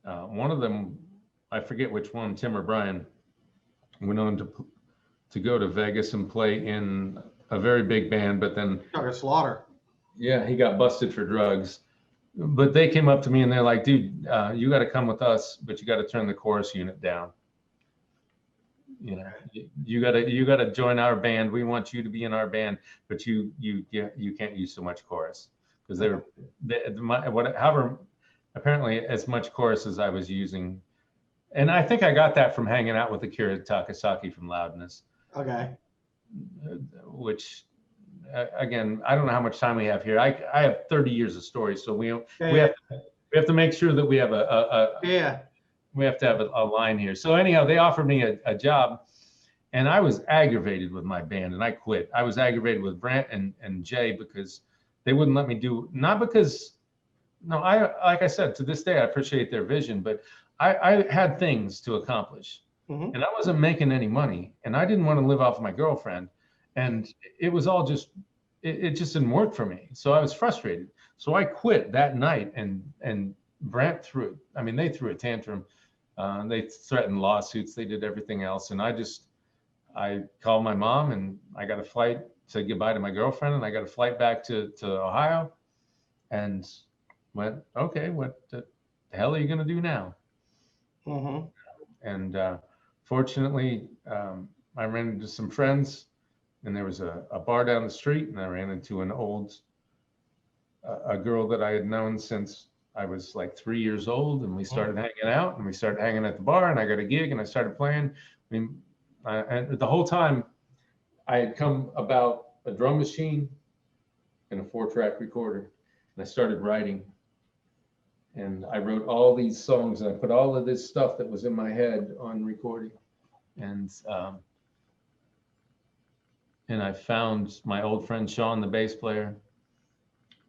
One of them, I forget which one, Tim or Bryon, went on to go to Vegas and play in a very big band, but then Slaughter. Yeah, he got busted for drugs. But they came up to me and they're like, "Dude, you got to come with us, but you got to turn the chorus unit down. You know, you got to join our band. We want you to be in our band, but you can't use so much chorus," because however, apparently as much chorus as I was using, and I think I got that from hanging out with Akira Takasaki from Loudness. Okay. Which, again, I don't know how much time we have here. I have 30 years of stories, so we have to make sure that we have we have to have a line here. So anyhow, they offered me a job, and I was aggravated with my band, and I quit. I was aggravated with Brent and Jay because they wouldn't let me do, not because, no, like I said, to this day, I appreciate their vision, but I had things to accomplish, Mm-hmm. and I wasn't making any money, and I didn't want to live off my girlfriend, and it was all just, it just didn't work for me. So I was frustrated. So I quit that night, and Brent they threw a tantrum. They threatened lawsuits. They did everything else. And I called my mom, and I got a flight, said goodbye to my girlfriend, and I got a flight back to Ohio, and went, okay, what the hell are you going to do now? Mm-hmm. And fortunately, I ran into some friends and there was a bar down the street, and I ran into a girl that I had known since I was like 3 years old, and we started hanging out, and we started hanging at the bar, and I got a gig, and I started playing. I mean, and the whole time I had come about a drum machine and a 4-track recorder, and I started writing, and I wrote all these songs, and I put all of this stuff that was in my head on recording, and I found my old friend Sean, the bass player,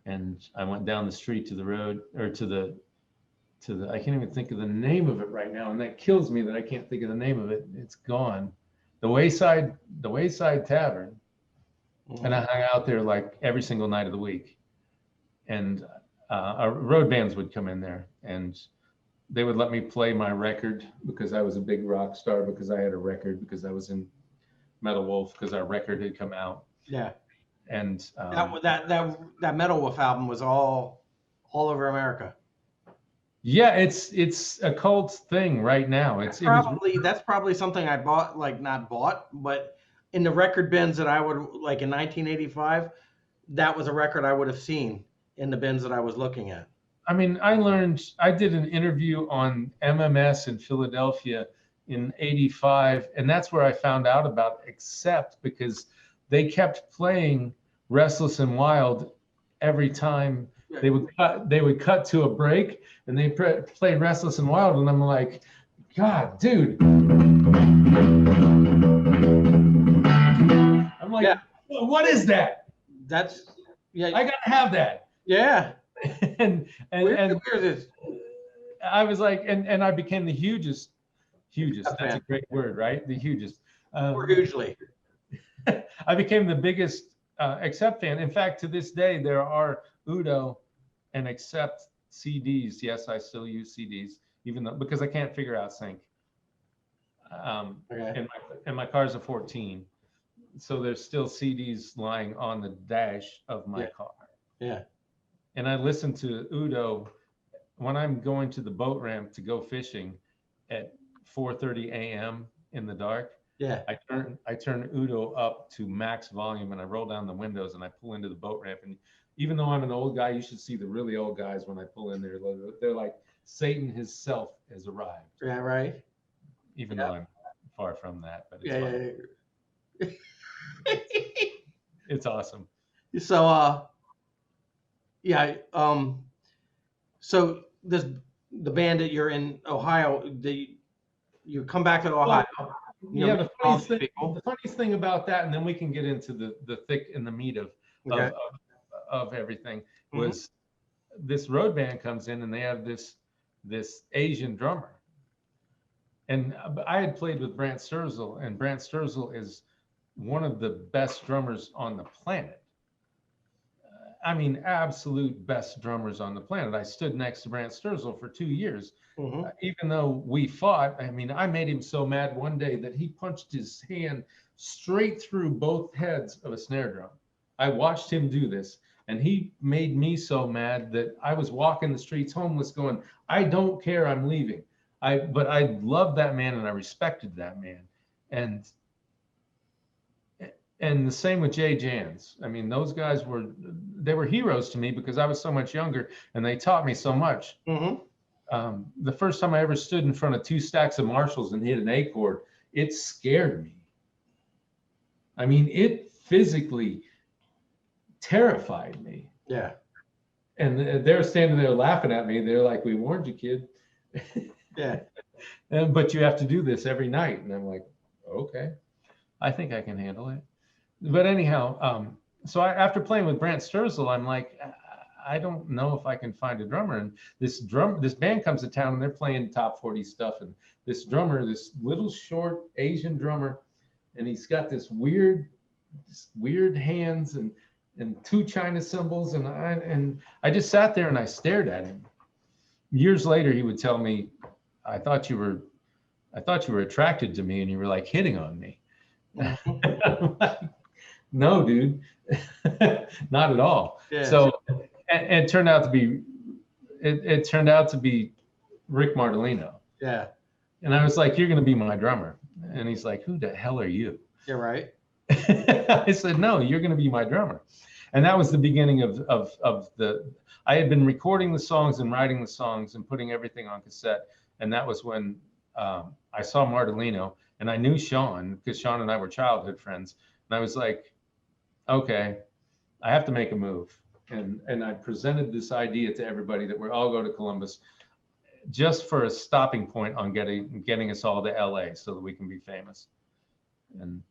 and I went down the street to the road, or to the I can't even think of the name of it right now, and that kills me that I can't think of the name of it. It's gone. The Wayside Tavern, and I hung out there like every single night of the week, and our road bands would come in there, and they would let me play my record because I was a big rock star, because I had a record, because I was in Metal Wolf, because our record had come out. Yeah. And that Metal Wolf album was all over America. Yeah, it's a cult thing right now. That's probably something I bought, like not bought, but in the record bins that I would, like in 1985, that was a record I would have seen in the bins that I was looking at. I mean, I did an interview on MMS in Philadelphia in 85, and that's where I found out about Accept, because they kept playing Restless and Wild every time they would cut to a break, and they played Restless and Wild, and I'm like, God, dude. I'm like, yeah. What is that? That's, yeah. I gotta have that. Yeah. and I was like, and I became the hugest. That's a great word, right? The hugest. Hugely. I became the biggest Accept fan. In fact, to this day, there are Udo and Accept CDs. Yes, I still use CDs, even though, because I can't figure out sync. Okay. And my car's a 14, so there's still CDs lying on the dash of my car. Yeah. And I listen to Udo when I'm going to the boat ramp to go fishing at 4:30 a.m. in the dark. Yeah. I turn Udo up to max volume, and I roll down the windows, and I pull into the boat ramp. And even though I'm an old guy, you should see the really old guys when I pull in there. They're like, Satan himself has arrived. Yeah, right. Even though I'm far from that, but it's it's awesome. So so the band that you're in Ohio, you come back to Ohio. The funniest thing about that, and then we can get into the thick and the meat of everything, was this road band comes in, and they have this Asian drummer. And I had played with Brant Sturzel, and Brant Sturzel is one of the best drummers on the planet. I mean, absolute best drummers on the planet. I stood next to Brant Sturzel for 2 years. Even though we fought, I mean, I made him so mad one day that he punched his hand straight through both heads of a snare drum. I watched him do this, and he made me so mad that I was walking the streets homeless going, I don't care, I'm leaving. But I loved that man, and I respected that man. And the same with Jay Jans. I mean, those guys were heroes to me because I was so much younger, and they taught me so much. The first time I ever stood in front of 2 stacks of Marshalls and hit an A chord, it scared me. I mean, it physically terrified me. Yeah. And they're standing there laughing at me. They're like, we warned you, kid. Yeah. But you have to do this every night. And I'm like, okay, I think I can handle it. But anyhow, so after playing with Brant Sturzel, I'm like, I don't know if I can find a drummer. And this band comes to town, and they're playing top 40 stuff. And this drummer, this little short Asian drummer, and he's got this weird hands and 2 China cymbals. And I just sat there and I stared at him. Years later, he would tell me, I thought you were attracted to me, and you were like hitting on me. I'm like, no, dude, not at all. Yeah. So, and it turned out to be, it turned out to be Rick Martellino. Yeah. And I was like, you're going to be my drummer. And he's like, who the hell are you? Yeah, right. I said, no, you're going to be my drummer. And that was the beginning of the, I had been recording the songs and writing the songs and putting everything on cassette. And that was when I saw Martellino, and I knew Sean because Sean and I were childhood friends. And I was like, okay, I have to make a move. And I presented this idea to everybody that we're all go to Columbus just for a stopping point on getting us all to LA so that we can be famous. And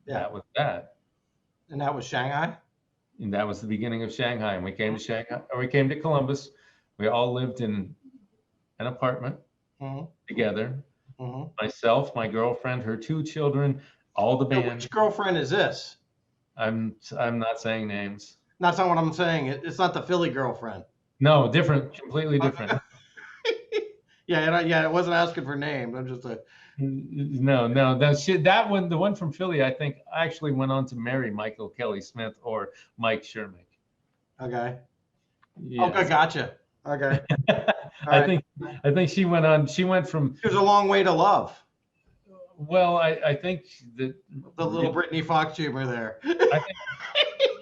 that was that. And that was Shanghai? And that was the beginning of Shanghai. And we came to Shanghai, or we came to Columbus. We all lived in an apartment together. Myself, my girlfriend, her 2 children, all the band. Which girlfriend is this? I'm not saying names. That's not what I'm saying. It's not the Philly girlfriend. No, different, completely different. Yeah, it wasn't asking for names. I'm just No, that one, the one from Philly, I think actually went on to marry Michael Kelly Smith or Mike Shermick. Okay. Yes. Okay, gotcha. Okay. I think she went from. There's a long way to love. Well, I think that the little Brittany Fox humor there. I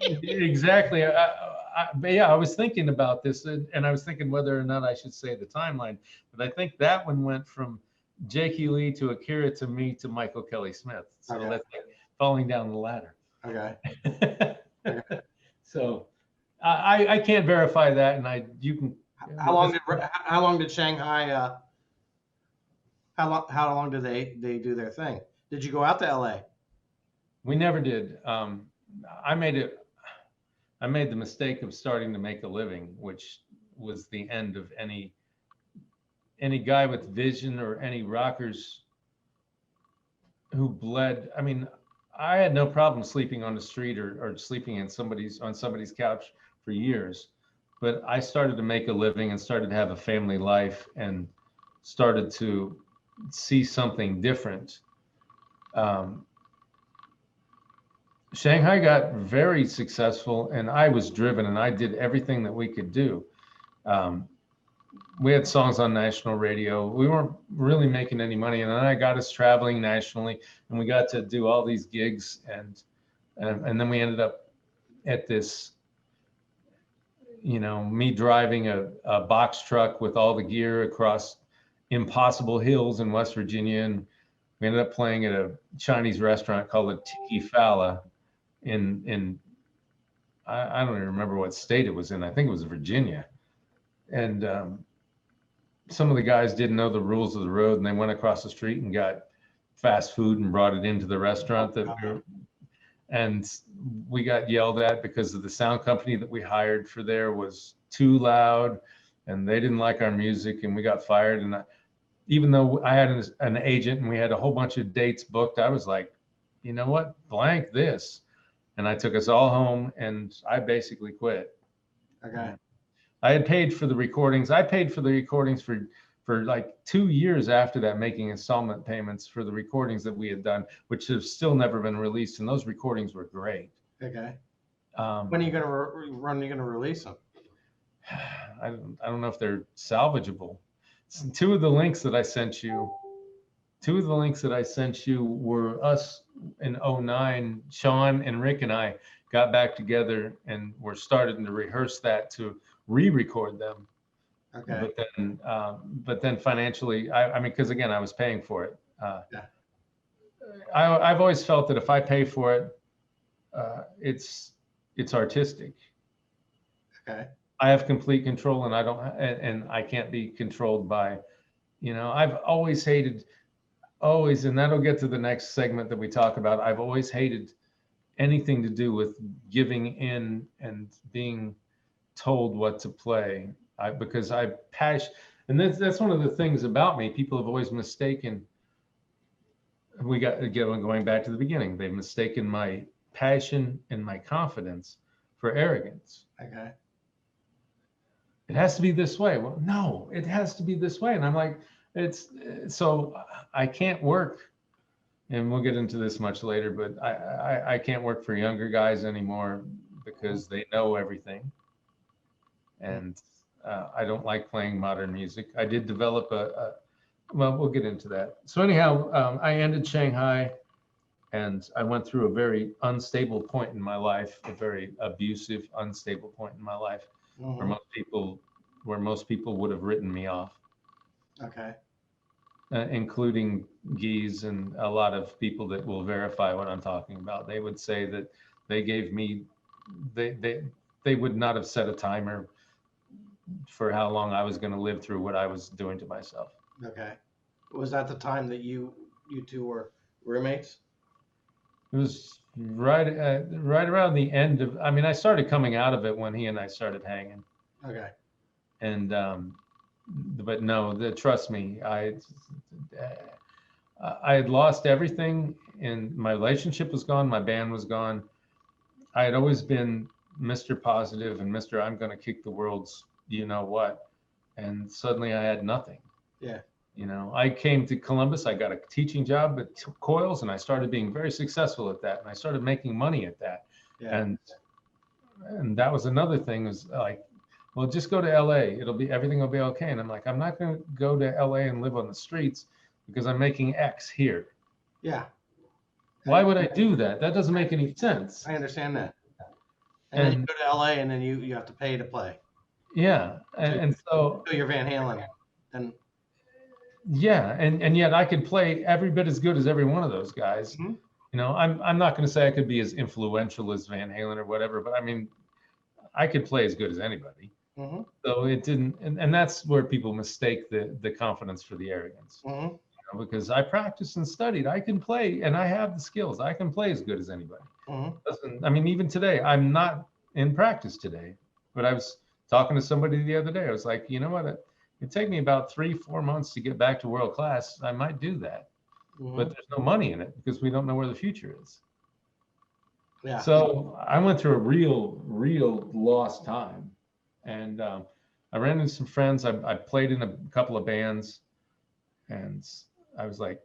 think, exactly. I was thinking about this, and I was thinking whether or not I should say the timeline. But I think that one went from Jakey Lee to Akira to me to Michael Kelly Smith. So that's like falling down the ladder. Okay. So I can't verify that, and you can. How long did Shanghai? How long did they do their thing? Did you go out to LA? We never did. I made the mistake of starting to make a living, which was the end of any guy with vision or any rockers who bled. I mean, I had no problem sleeping on the street or sleeping on somebody's couch for years, but I started to make a living and started to have a family life and started to see something different. Shanghai got very successful, and I was driven, and I did everything that we could do. We had songs on national radio. We weren't really making any money, and then I got us traveling nationally, and we got to do all these gigs, and then we ended up at this, me driving a box truck with all the gear across impossible hills in West Virginia, and we ended up playing at a Chinese restaurant called the Tiki Fala in I don't even remember what state it was in. I think it was Virginia. And some of the guys didn't know the rules of the road, and they went across the street and got fast food and brought it into the restaurant and we got yelled at because of the sound company that we hired for there was too loud, and they didn't like our music, and we got fired. And even though I had an agent and we had a whole bunch of dates booked, I was like, you know what, blank this. And I took us all home, and I basically quit. Okay. I had paid for the recordings. I paid for the recordings for like 2 years after that, making installment payments for the recordings that we had done, which have still never been released. And those recordings were great. Okay. When are you gonna release them? I don't know if they're salvageable. Two of the links that I sent you were us in 2009. Sean and Rick and I got back together and were starting to rehearse that to re-record them. Okay. But then financially, I mean, because again, I was paying for it. I've always felt that if I pay for it, it's artistic. Okay. I have complete control, and I can't be controlled by, I've always hated, and that'll get to the next segment that we talk about. I've always hated anything to do with giving in and being told what to play. Because and that's one of the things about me. People have always mistaken. Going back to the beginning. They've mistaken my passion and my confidence for arrogance. Okay. It has to be this way. Well, no, it has to be this way. And I'm like, so I can't work. And we'll get into this much later, but I can't work for younger guys anymore because they know everything. And I don't like playing modern music. I did develop well, we'll get into that. So anyhow, I ended Shanghai. And I went through a very unstable point in my life, a very abusive, unstable point in my life, where Hmm. most people would have written me off, Okay. including Geese and a lot of people that will verify what I'm talking about. They would say that they gave me, they they they would not have set a timer for how long I was going to live through what I was doing to myself. Okay. Was that the time that you two were roommates? It was right around the end of. I mean, I started coming out of it when he and I started hanging, Okay. and but no, trust me, I had lost everything, and my relationship was gone, my band was gone. I had always been Mr. Positive and Mr. I'm going to kick the world's you know what, and suddenly I had nothing. Yeah. I came to Columbus, I got a teaching job at Coils, and I started being very successful at that, and I started making money at that. Yeah. And that was another thing, was like, well, just go to LA, everything will be okay. And I'm like, I'm not going to go to LA and live on the streets because I'm making X here. Yeah. Why would I do that? That doesn't make any sense. I understand that. And then you And go to LA, and then you have to pay to play. yeah, and so So you're Van Halen. And yeah, and yet I could play every bit as good as every one of those guys. Mhm. I'm not going to say I could be as influential as Van Halen or whatever, but I mean, I could play as good as anybody. Mhm. So it didn't, and that's where people mistake the confidence for the arrogance. Mhm. Because I practiced and studied, I can play, and I have the skills. I can play as good as anybody. Mhm. I mean, even today, I'm not in practice today, but I was talking to somebody the other day. I was like, you know what? It'd take me about 3-4 months to get back to world class. I might do that, but Mhm. there's no money in it because we don't know where the future is. Yeah. So I went through a real lost time, and I ran into some friends. I played in a couple of bands, and I was like,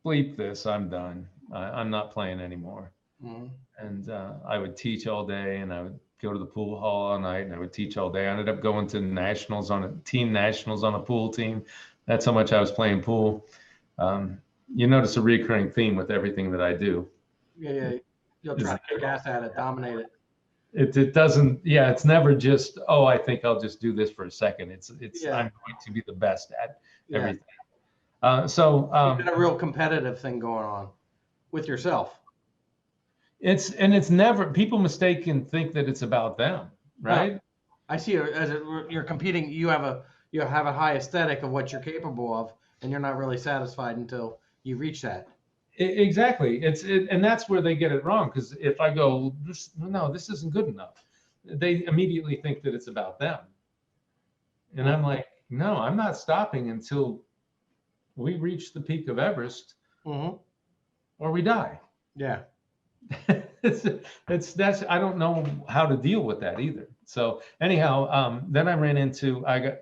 bleep this, I'm done. I'm not playing anymore. Mhm. And I would teach all day, and I would go to the pool hall all night, and I would teach all day. I ended up going to team nationals on a pool team. That's how much I was playing pool. You notice a recurring theme with everything that I do. Yeah. Yeah. You'll Is try to kick ass at it, dominate it. it doesn't, yeah, it's never just, oh, I think I'll just do this for a second. It's Yeah. I'm going to be the best at Yeah. everything. So You got a real competitive thing going on with yourself. it's never, people mistake and think that it's about them, No, right? I see it as you're competing. You have a high aesthetic of what you're capable of, and you're not really satisfied until you reach that. Exactly. And that's where they get it wrong. Because if I go, this isn't good enough, they immediately think that it's about them. And I'm like, no, I'm not stopping until we reach the peak of Everest Mm-hmm. or we die. Yeah. That's I don't know how to deal with that either. So anyhow, then I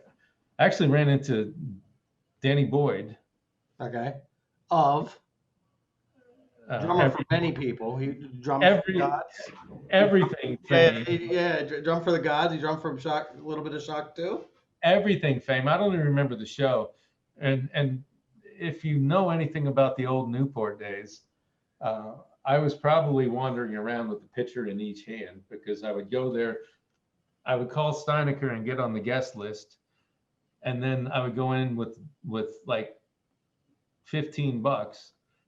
actually ran into Danny Boyd. Okay. Of drummer for Every many people. He drums for the every gods. He, everything yeah, fame, yeah. Drum for the gods. He drummed from Shock, a little bit of Shock too. everything fame. I don't even remember the show, and if you know anything about the old Newport days, uh, I was probably wandering around with a pitcher in each hand because I would go there. I would call Steinecker and get on the guest list, and then I would go in with like $15,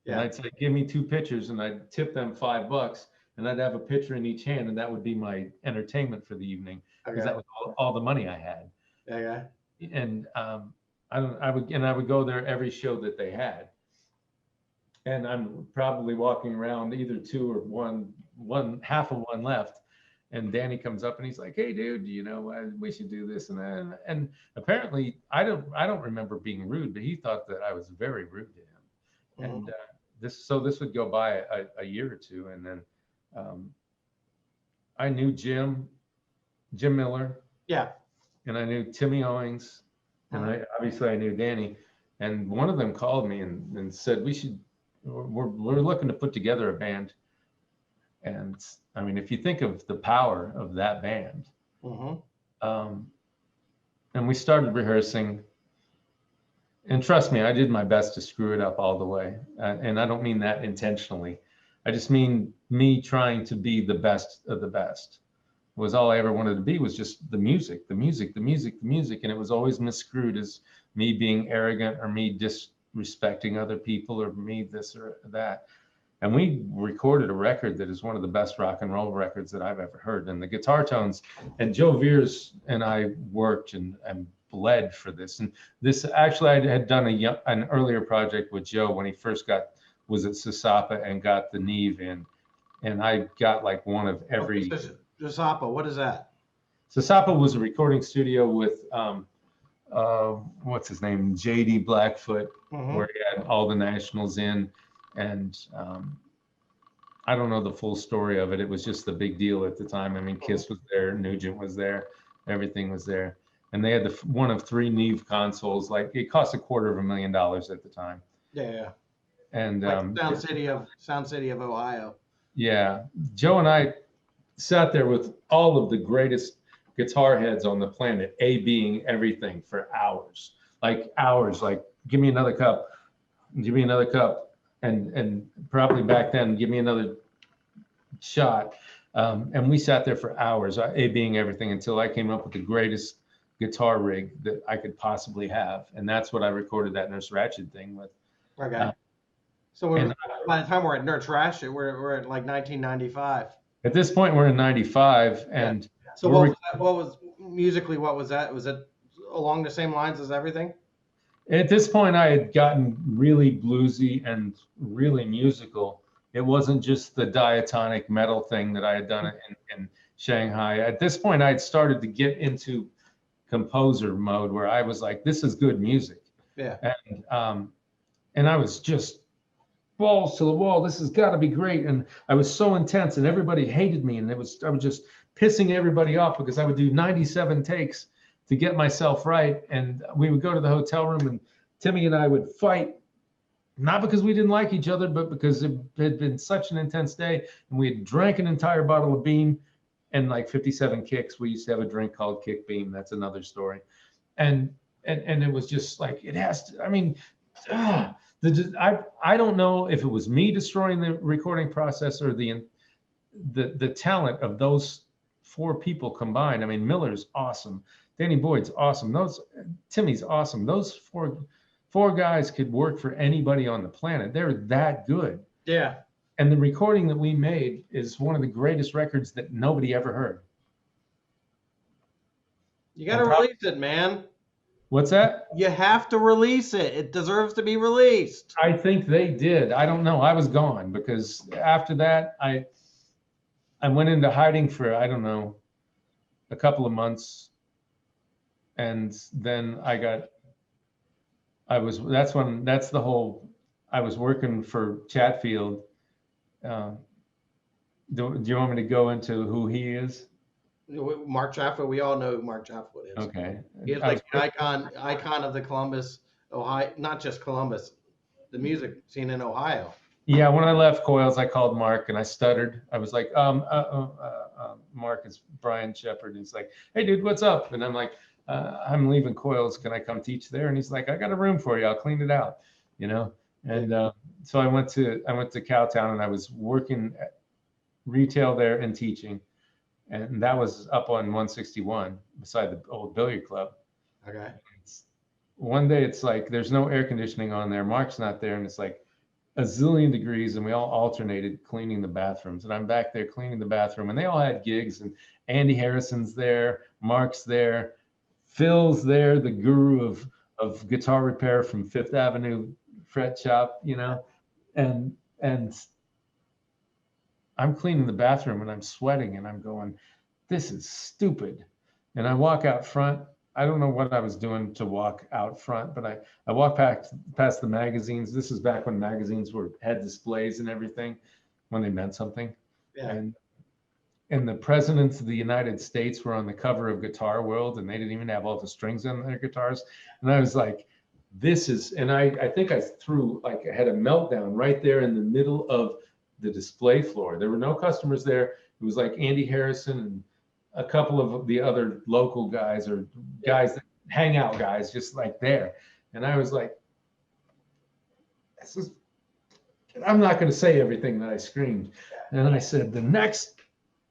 and Yeah. I'd say, "Give me 2 pitchers," and I'd tip them $5, and I'd have a pitcher in each hand, and that would be my entertainment for the evening because Okay. that was all the money I had. Yeah. Yeah. And I would go there every show that they had, and I'm probably walking around either two or one half of one left, and Danny comes up and he's like, "Hey, dude, we should do this and that." And apparently, I don't remember being rude, but he thought that I was very rude to him. Mm-hmm. And this would go by a year or two, and then um, I knew Jim Miller, Yeah. and I knew Timmy Owings, and I knew Danny, and one of them called me and said we're looking to put together a band. And I mean, if you think of the power of that band, Mm-hmm. um, and we started rehearsing, And trust me, I did my best to screw it up all the way. And I don't mean that intentionally. I just mean me trying to be the best of the best was all I ever wanted to be, was just the music, the music, the music, the music. And it was always miscrewed as me being arrogant or me disrespecting other people or me this or that. And we recorded a record that is one of the best rock and roll records that I've ever heard. And the guitar tones, and Joe Veers and I worked and bled for this. And this actually, I had done an earlier project with Joe when he first was at Sasapa and got the Neve in. And I got like one of every. Jasapa, what is that? Sasapa was a recording studio with, what's his name? JD Blackfoot, where he had all the nationals in. And I don't know the full story of it. It was just the big deal at the time. I mean, Kiss was there, Nugent was there, everything was there. And they had one of 3 Neve consoles. Like, it cost $250,000 at the time. Yeah. And like Sound City of Ohio. Yeah, Joe and I sat there with all of the greatest guitar heads on the planet, A being everything, for hours. Like, give me another cup, give me another cup. And probably back then, give me another shot. And we sat there for hours, A being everything, until I came up with the greatest guitar rig that I could possibly have. And that's what I recorded that Nurse Ratched thing with. Okay. So by the time we're at Nurse Ratched, we're at like 1995. At this point, we're in 95. And so what was musically, what was that? Was it along the same lines as everything? At this point, I had gotten really bluesy and really musical. It wasn't just the diatonic metal thing that I had done in Shanghai. At this point, I had started to get into composer mode where I was like, this is good music. Yeah. And I was just balls to the wall. This has got to be great. And I was so intense, and everybody hated me. And I was just pissing everybody off because I would do 97 takes to get myself right. And we would go to the hotel room, and Timmy and I would fight, not because we didn't like each other, but because it had been such an intense day. And we had drank an entire bottle of Beam and like 57 kicks. We used to have a drink called Kick Beam. That's another story. And it was just like, it has to, I mean, I don't know if it was me destroying the recording process or the talent of those 4 people combined. I mean, Miller's awesome. Danny Boyd's awesome. Timmy's awesome. Those four guys could work for anybody on the planet. They're that good. Yeah. And the recording that we made is one of the greatest records that nobody ever heard. You got to release it, man. What's that? You have to release it. It deserves to be released. I think they did. I don't know. I was gone because after that, I went into hiding for, I don't know, a couple of months. And then I was working for Chatfield. Do you want me to go into who he is? Mark Chaffwood, we all know who Mark Chaffwood is. Okay. He is like an icon of the Columbus, Ohio, not just Columbus, the music scene in Ohio. Yeah, when I left Coils, I called Mark and I stuttered. I was like, Mark, it's Bryon Shepard. He's like, hey, dude, what's up? And I'm like, I'm leaving Coils. Can I come teach there? And he's like, I got a room for you. I'll clean it out, And so I went to Cowtown, and I was working at retail there and teaching. And that was up on 161 beside the old billiard club. Okay. One day it's like there's no air conditioning on there. Mark's not there, and it's like a zillion degrees, and we all alternated cleaning the bathrooms. And I'm back there cleaning the bathroom, and they all had gigs. And Andy Harrison's there, Mark's there, Phil's there, the guru of guitar repair from Fifth Avenue Fret Shop, and I'm cleaning the bathroom and I'm sweating and I'm going, this is stupid. And I walk out front. I don't know what I was doing to walk out front, but I walk past the magazines. This is back when magazines had displays and everything, when they meant something. Yeah. And the presidents of the United States were on the cover of Guitar World, and they didn't even have all the strings on their guitars. And I was like, and I think I had a meltdown right there in the middle of the display floor. There were no customers there. It was like Andy Harrison and a couple of the other local guys or guys that hang out guys just like there. And I was like, this is, I'm not going to say everything that I screamed. And I said, the next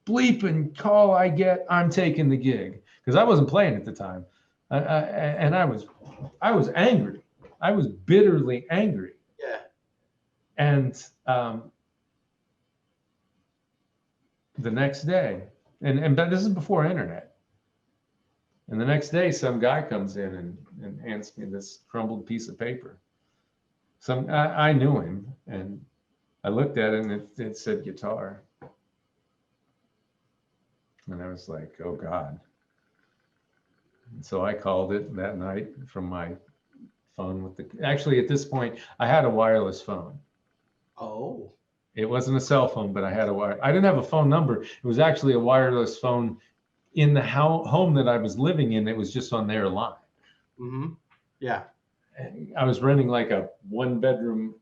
bleeping call I get, I'm taking the gig. Because I wasn't playing at the time. And I was angry. I was bitterly angry. Yeah. And the next day, and this is before internet. And the next day, some guy comes in and hands me this crumbled piece of paper. I knew him, and I looked at it, and it said guitar. And I was like, oh God. And so I called it that night from my phone actually at this point, I had a wireless phone. Oh. It wasn't a cell phone, but I had I didn't have a phone number. It was actually a wireless phone in the home that I was living in. It was just on their line. Mm-hmm. Yeah. And I was renting like a 1-bedroom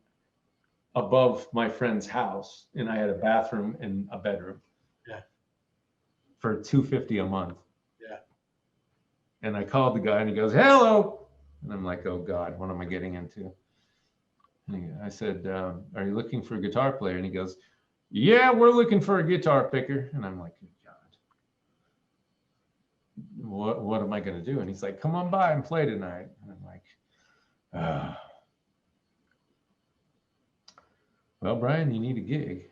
above my friend's house, and I had a bathroom and a bedroom. Yeah. For $250 a month. Yeah. And I called the guy, and he goes, hello. And I'm like, oh God, what am I getting into? And I said, are you looking for a guitar player? And he goes, yeah, we're looking for a guitar picker. And I'm like, God, what am I going to do? And he's like, come on by and play tonight. And I'm like, well, Bryon, you need a gig.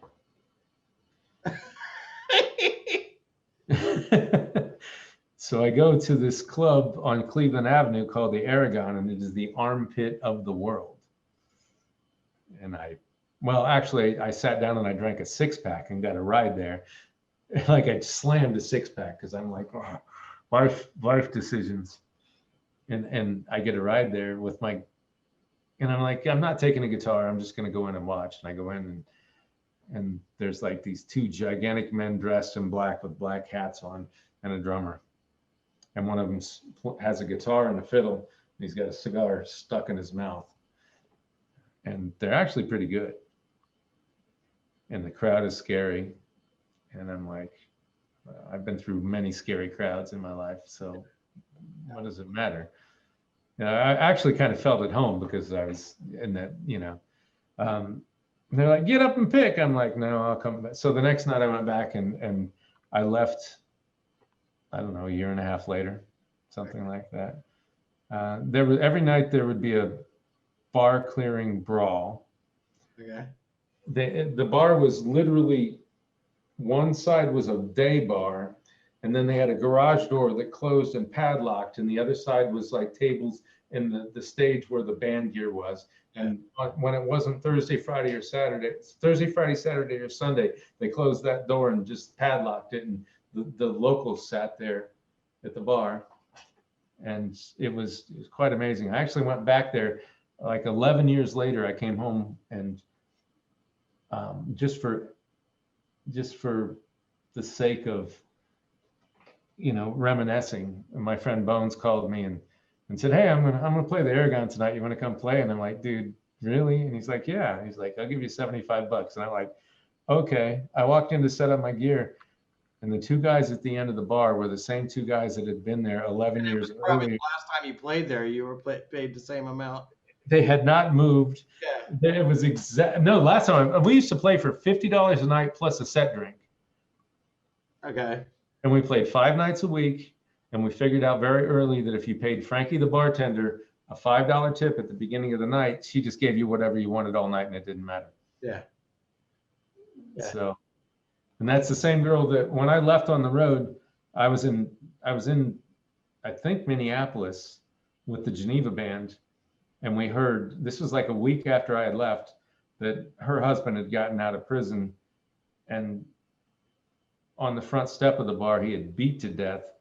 So I go to this club on Cleveland Avenue called the Aragon, and it is the armpit of the world. And actually, I sat down and I drank a 6-pack and got a ride there. Like I slammed a 6-pack because I'm like, oh, life decisions. And I get a ride there with and I'm like, I'm not taking a guitar. I'm just going to go in and watch. And I go in and there's like these 2 gigantic men dressed in black with black hats on and a drummer. And one of them has a guitar and a fiddle, and he's got a cigar stuck in his mouth. And they're actually pretty good. And the crowd is scary. And I'm like, I've been through many scary crowds in my life, so what does it matter? I actually kind of felt at home because I was in that, and they're like, get up and pick. I'm like, no, I'll come back. So the next night I went back and I left, I don't know, a year and a half later, something like that. Every night there would be a bar clearing brawl. Okay. The bar was literally, one side was a day bar, and then they had a garage door that closed and padlocked, and the other side was like tables in the stage where the band gear was. And when it wasn't Thursday, Friday, Saturday or Sunday, they closed that door and just padlocked it, and the locals sat there at the bar. And it was quite amazing. I actually went back there like 11 years later. I came home and just for the sake of reminiscing, my friend Bones called me and said, hey, I'm gonna play the Aragon tonight. You want to come play? And I'm like, dude, really? And he's like, yeah. He's like, I'll give you $75. And I'm like, okay. I walked in to set up my gear, and the 2 guys at the end of the bar were the same 2 guys that had been there 11 years Probably earlier. the last time you played there, you were paid the same amount. They had not moved. Yeah. It was last time we used to play for $50 a night plus a set drink. Okay. And we played 5 nights a week, and we figured out very early that if you paid Frankie the bartender a $5 tip at the beginning of the night, she just gave you whatever you wanted all night, and it didn't matter. Yeah. So, and that's the same girl that when I left on the road, I was in I think Minneapolis with the Geneva band, and we heard, this was like a week after I had left, that her husband had gotten out of prison, and on the front step of the bar, he had beat to death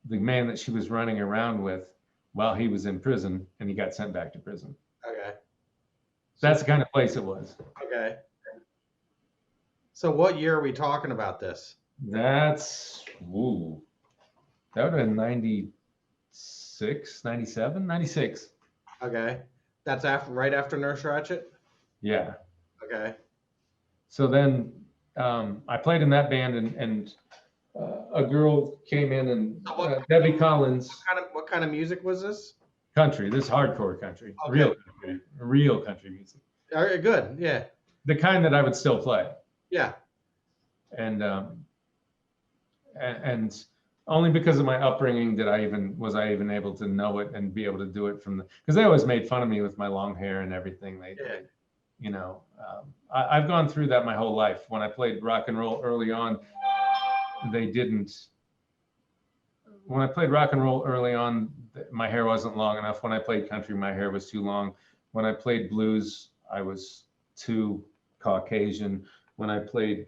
the man that she was running around with while he was in prison, and he got sent back to prison. Okay. That's the kind of place it was. Okay. So what year are we talking about this? That would have been 96, 97, 96. Okay. That's right after Nurse Ratchet? Yeah. Okay. So then I played in that band, and a girl came in, and Debbie Collins. What kind of music was this? country. This hardcore country, Okay. real country music, All right, good. Yeah. the kind that I would still play. Yeah. And and only because of my upbringing did I even able to know it and be able to do it from the, because they always made fun of me with my long hair and everything. Yeah. You know, I've gone through that my whole life. When I played rock and roll early on, they didn't. When I played rock and roll early on, my hair wasn't long enough. When I played country, my hair was too long. When I played blues, I was too Caucasian. When I played,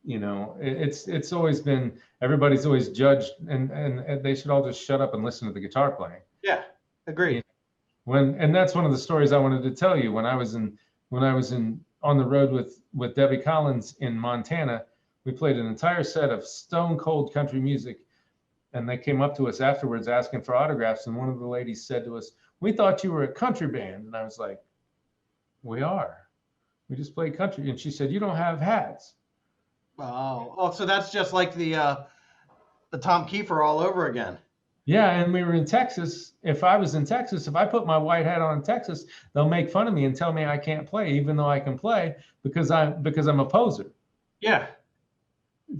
you know, it's always been, everybody's always judged, and they should all just shut up and listen to the guitar playing. Yeah. Agreed. And that's one of the stories I wanted to tell you. When I was in on the road with Debbie Collins in Montana, we played an entire set of stone cold country music, and they came up to us afterwards asking for autographs, and one of the ladies said to us, "We thought you were a country band." And I was like, "We are. We just play country." And she said, "You don't have hats." Oh, so that's just like the Tom Kiefer all over again. Yeah, and we were in Texas. If I was in Texas, if I put my white hat on in Texas, they'll make fun of me and tell me I can't play, even though I can play, because I'm a poser. Yeah.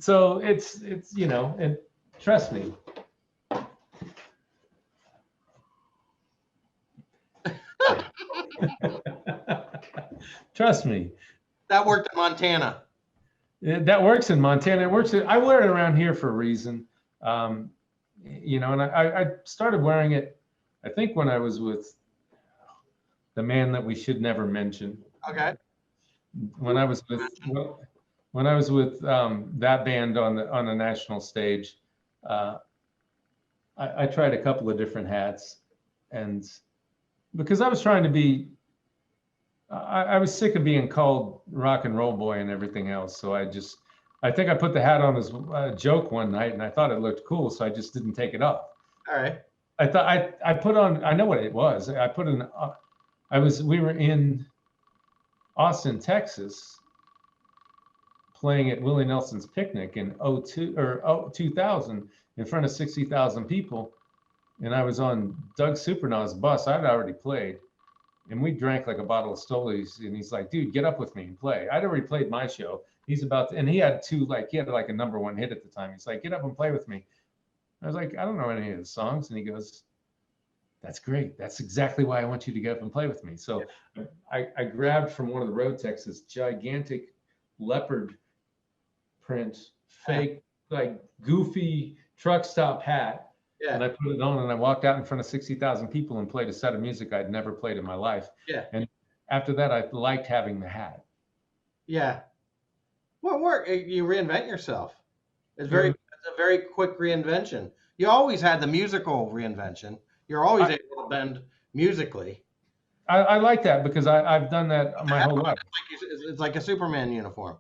So it's you know, and trust me. Trust me. That worked in Montana. That works in Montana. It works. I wear it around here for a reason. You know, and I started wearing it, I think, when I was with the man that we should never mention. Okay. When I was with that band on the national stage, I tried a couple of different hats, and because I was trying to be, I was sick of being called rock and roll boy and everything else. So I think I put the hat on as a joke one night, and I thought it looked cool, so I just didn't take it off. All right. I thought I put on, I know what it was. We were in Austin, Texas, playing at Willie Nelson's Picnic in 2000 in front of 60,000 people. And I was on Doug Supernaw's bus. I'd already played, and we drank like a bottle of Stoli's. And he's like, "Dude, get up with me and play." I'd already played my show. He's about to, and he had like a number one hit at the time. He's like, "Get up and play with me." I was like, "I don't know any of the songs." And he goes, "That's great. That's exactly why I want you to get up and play with me." So I grabbed from one of the road techs this gigantic leopard print, fake, like goofy truck stop hat. Yeah. And I put it on, and I walked out in front of 60,000 people and played a set of music I'd never played in my life. Yeah. And after that, I liked having the hat. Yeah. Well, work. You reinvent yourself. It's a very quick reinvention. You always had the musical reinvention. You're always able to bend musically. I like that because I've done that my whole life. It's like a Superman uniform.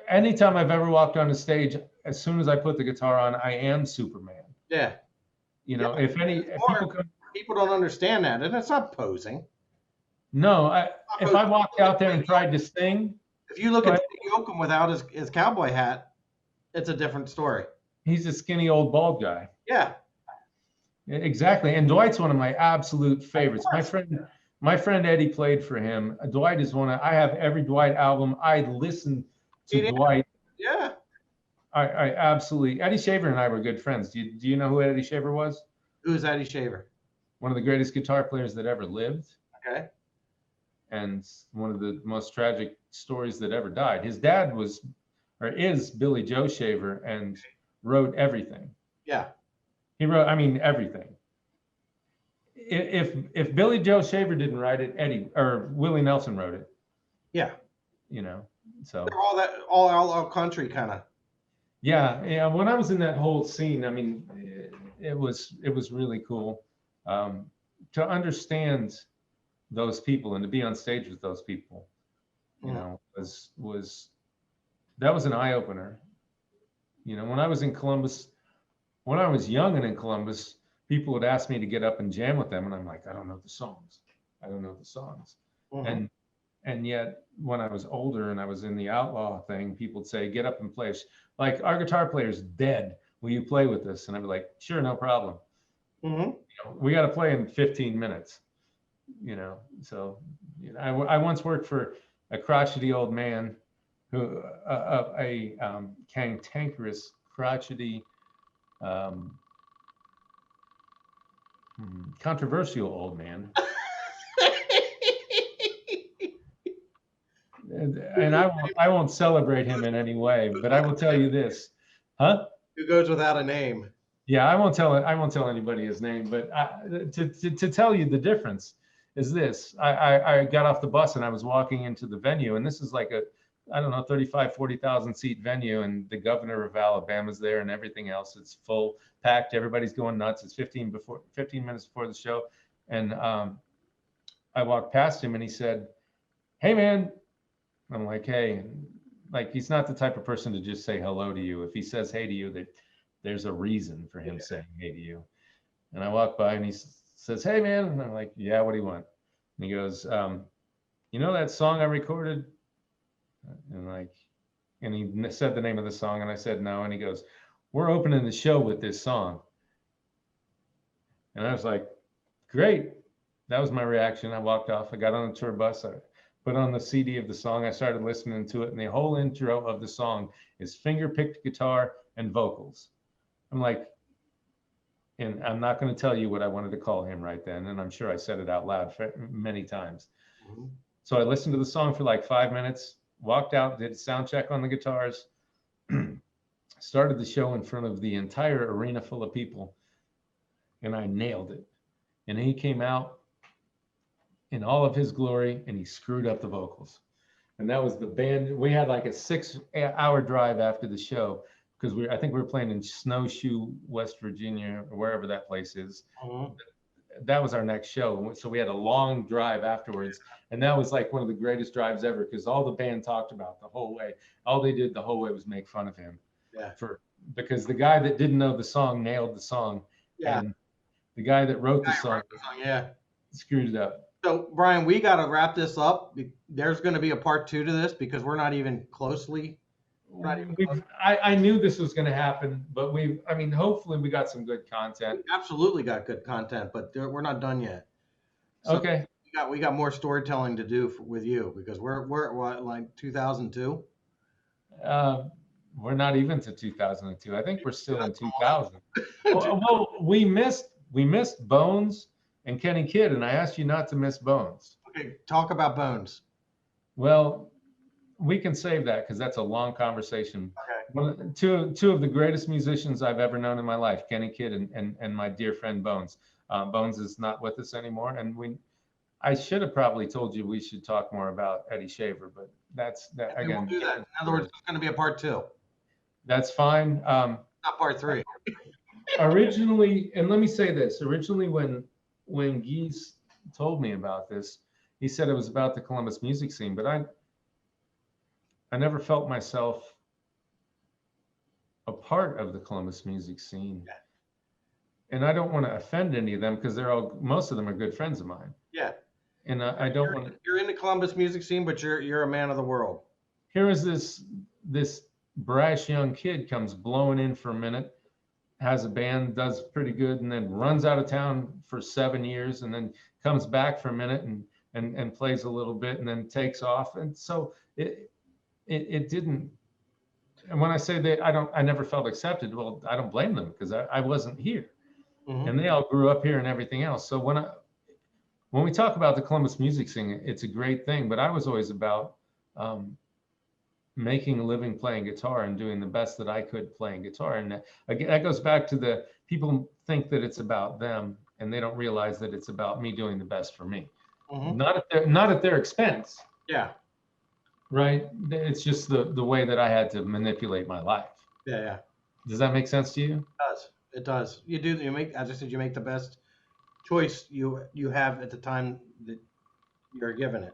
Anytime I've ever walked on a stage, as soon as I put the guitar on, I am Superman. Yeah. You know, if people don't understand that, and it's not posing. No, if I walked out there and tried to sing. If you look at Yoakum without his cowboy hat, it's a different story. He's a skinny old bald guy. Yeah. Exactly. And Dwight's one of my absolute favorites. My friend Eddie played for him. Dwight is I have every Dwight album. I listen to Dwight. Yeah. I absolutely. Eddie Shaver and I were good friends. Do you know who Eddie Shaver was? Who's Eddie Shaver? One of the greatest guitar players that ever lived. Okay. And one of the most tragic stories that ever died. His dad is Billy Joe Shaver, and wrote everything. Yeah. He wrote, everything. If Billy Joe Shaver didn't write it, Eddie or Willie Nelson wrote it. Yeah. You know, so they're all country kind of. Yeah. When I was in that whole scene, it was really cool to understand those people and to be on stage with those people. You know, that was an eye opener. You know, when I was in Columbus, when I was young and in Columbus, people would ask me to get up and jam with them, and I'm like, I don't know the songs. And yet, when I was older and I was in the outlaw thing, people would say, get up and play. Like, our guitar player's dead. Will you play with us? And I'd be like, sure, no problem. Mm-hmm. We got to play in 15 minutes, So, I once worked for a crotchety old man who, a cantankerous, crotchety, um, controversial old man. And I won't celebrate him in any way, but I will tell you this, huh? Who goes without a name? Yeah, I won't tell anybody his name, but to tell you the difference is this. I got off the bus and I was walking into the venue, and this is like a, I don't know, 35, 40,000 seat venue, and the governor of Alabama's there and everything else. It's full, packed, everybody's going nuts. It's 15 minutes before the show. And I walked past him and he said, "Hey man." I'm like, "Hey." And like, he's not the type of person to just say hello to you. If he says hey to you, there's a reason for him saying hey to you. And I walk by and he says, "Hey man." And I'm like, "Yeah, what do you want?" And he goes, "You know that song I recorded?" And like, and he said the name of the song, and I said no. And he goes, "We're opening the show with this song." And I was like, "Great." That was my reaction. I walked off. I got on the tour bus. I put on the CD of the song. I started listening to it, and the whole intro of the song is finger-picked guitar and vocals. I'm like, and I'm not going to tell you what I wanted to call him right then, and I'm sure I said it out loud many times. Mm-hmm. So I listened to the song for like 5 minutes, walked out, did a sound check on the guitars, started the show in front of the entire arena full of people, and I nailed it. And he came out in all of his glory, and he screwed up the vocals. And that was the band. We had like a 6-hour drive after the show because I think we were playing in Snowshoe, West Virginia, or wherever that place is. Mm-hmm. That was our next show. So we had a long drive afterwards. And that was like one of the greatest drives ever because all the band talked about the whole way, all they did the whole way was make fun of him. Yeah. Because the guy that didn't know the song nailed the song. Yeah. And the guy that wrote the song Yeah. screwed it up. So, Bryon, we got to wrap this up. There's going to be a part 2 to this because we're not even closely. I knew this was going to happen, but hopefully we got some good content. We absolutely got good content, but we're not done yet. So Okay. We got more storytelling to do with you because we're at what, like 2002. We're not even to 2002. I think we're still in 2000. Well, we missed Bones and Kenny Kidd, and I asked you not to miss Bones. Okay, talk about Bones. Well, we can save that because that's a long conversation. Okay. Two of the greatest musicians I've ever known in my life, Kenny Kidd and my dear friend Bones. Bones is not with us anymore, and I should have probably told you we should talk more about Eddie Shaver, but that's that Okay, again. we'll do that. In other words, it's going to be a part 2. That's fine. Not part 3. Originally, and let me say this, originally when Geese told me about this, he said it was about the Columbus music scene, but I never felt myself a part of the Columbus music scene. Yeah. And I don't want to offend any of them because most of them are good friends of mine. Yeah. And I don't want to. You're in the Columbus music scene, but you're a man of the world. Here is this brash young kid comes blowing in for a minute, has a band, does pretty good, and then runs out of town for 7 years, and then comes back for a minute and plays a little bit, and then takes off. And so it didn't. And when I say that I never felt accepted, well, I don't blame them because I wasn't here. Mm-hmm. And they all grew up here and everything else. So when we talk about the Columbus music scene, it's a great thing, but I was always about making a living playing guitar and doing the best that I could playing guitar. And again, that goes back to the people think that it's about them and they don't realize that it's about me doing the best for me. Mm-hmm. Not at their expense. Yeah. Right. It's just the way that I had to manipulate my life. Yeah. Yeah. Does that make sense to you? It does. You do. You make, as I said, you make the best choice you have at the time that you're given it.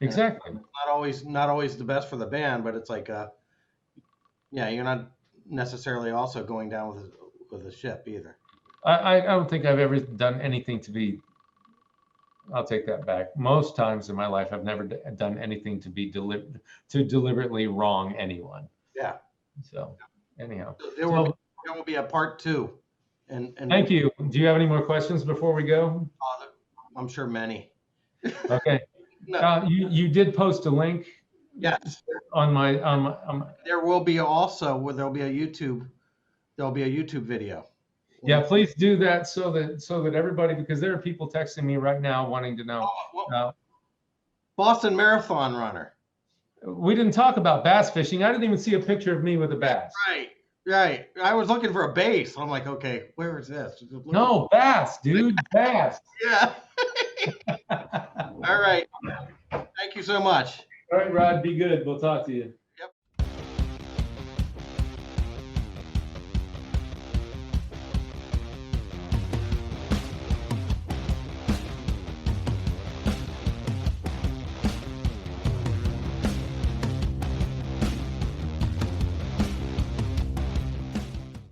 Exactly. Not always the best for the band, but it's like, you're not necessarily also going down with a ship either. I don't think I've ever done anything to be. I'll take that back. Most times in my life, I've never done anything to be deliberately wrong anyone. Yeah. So anyhow, There will be a part 2, And Thank you. Do you have any more questions before we go? I'm sure many. Okay. No, You did post a link yes, on my there will be also where there'll be a YouTube video. yeah, please do that so that everybody, because there are people texting me right now wanting to know. Uh, Boston Marathon runner. we didn't talk about bass fishing. I didn't even see a picture of me with a bass. Right. I was looking for a base. I'm like, okay, where is this? No, bass, dude, bass. Yeah. All right. Thank you so much. All right, Rod, be good. We'll talk to you.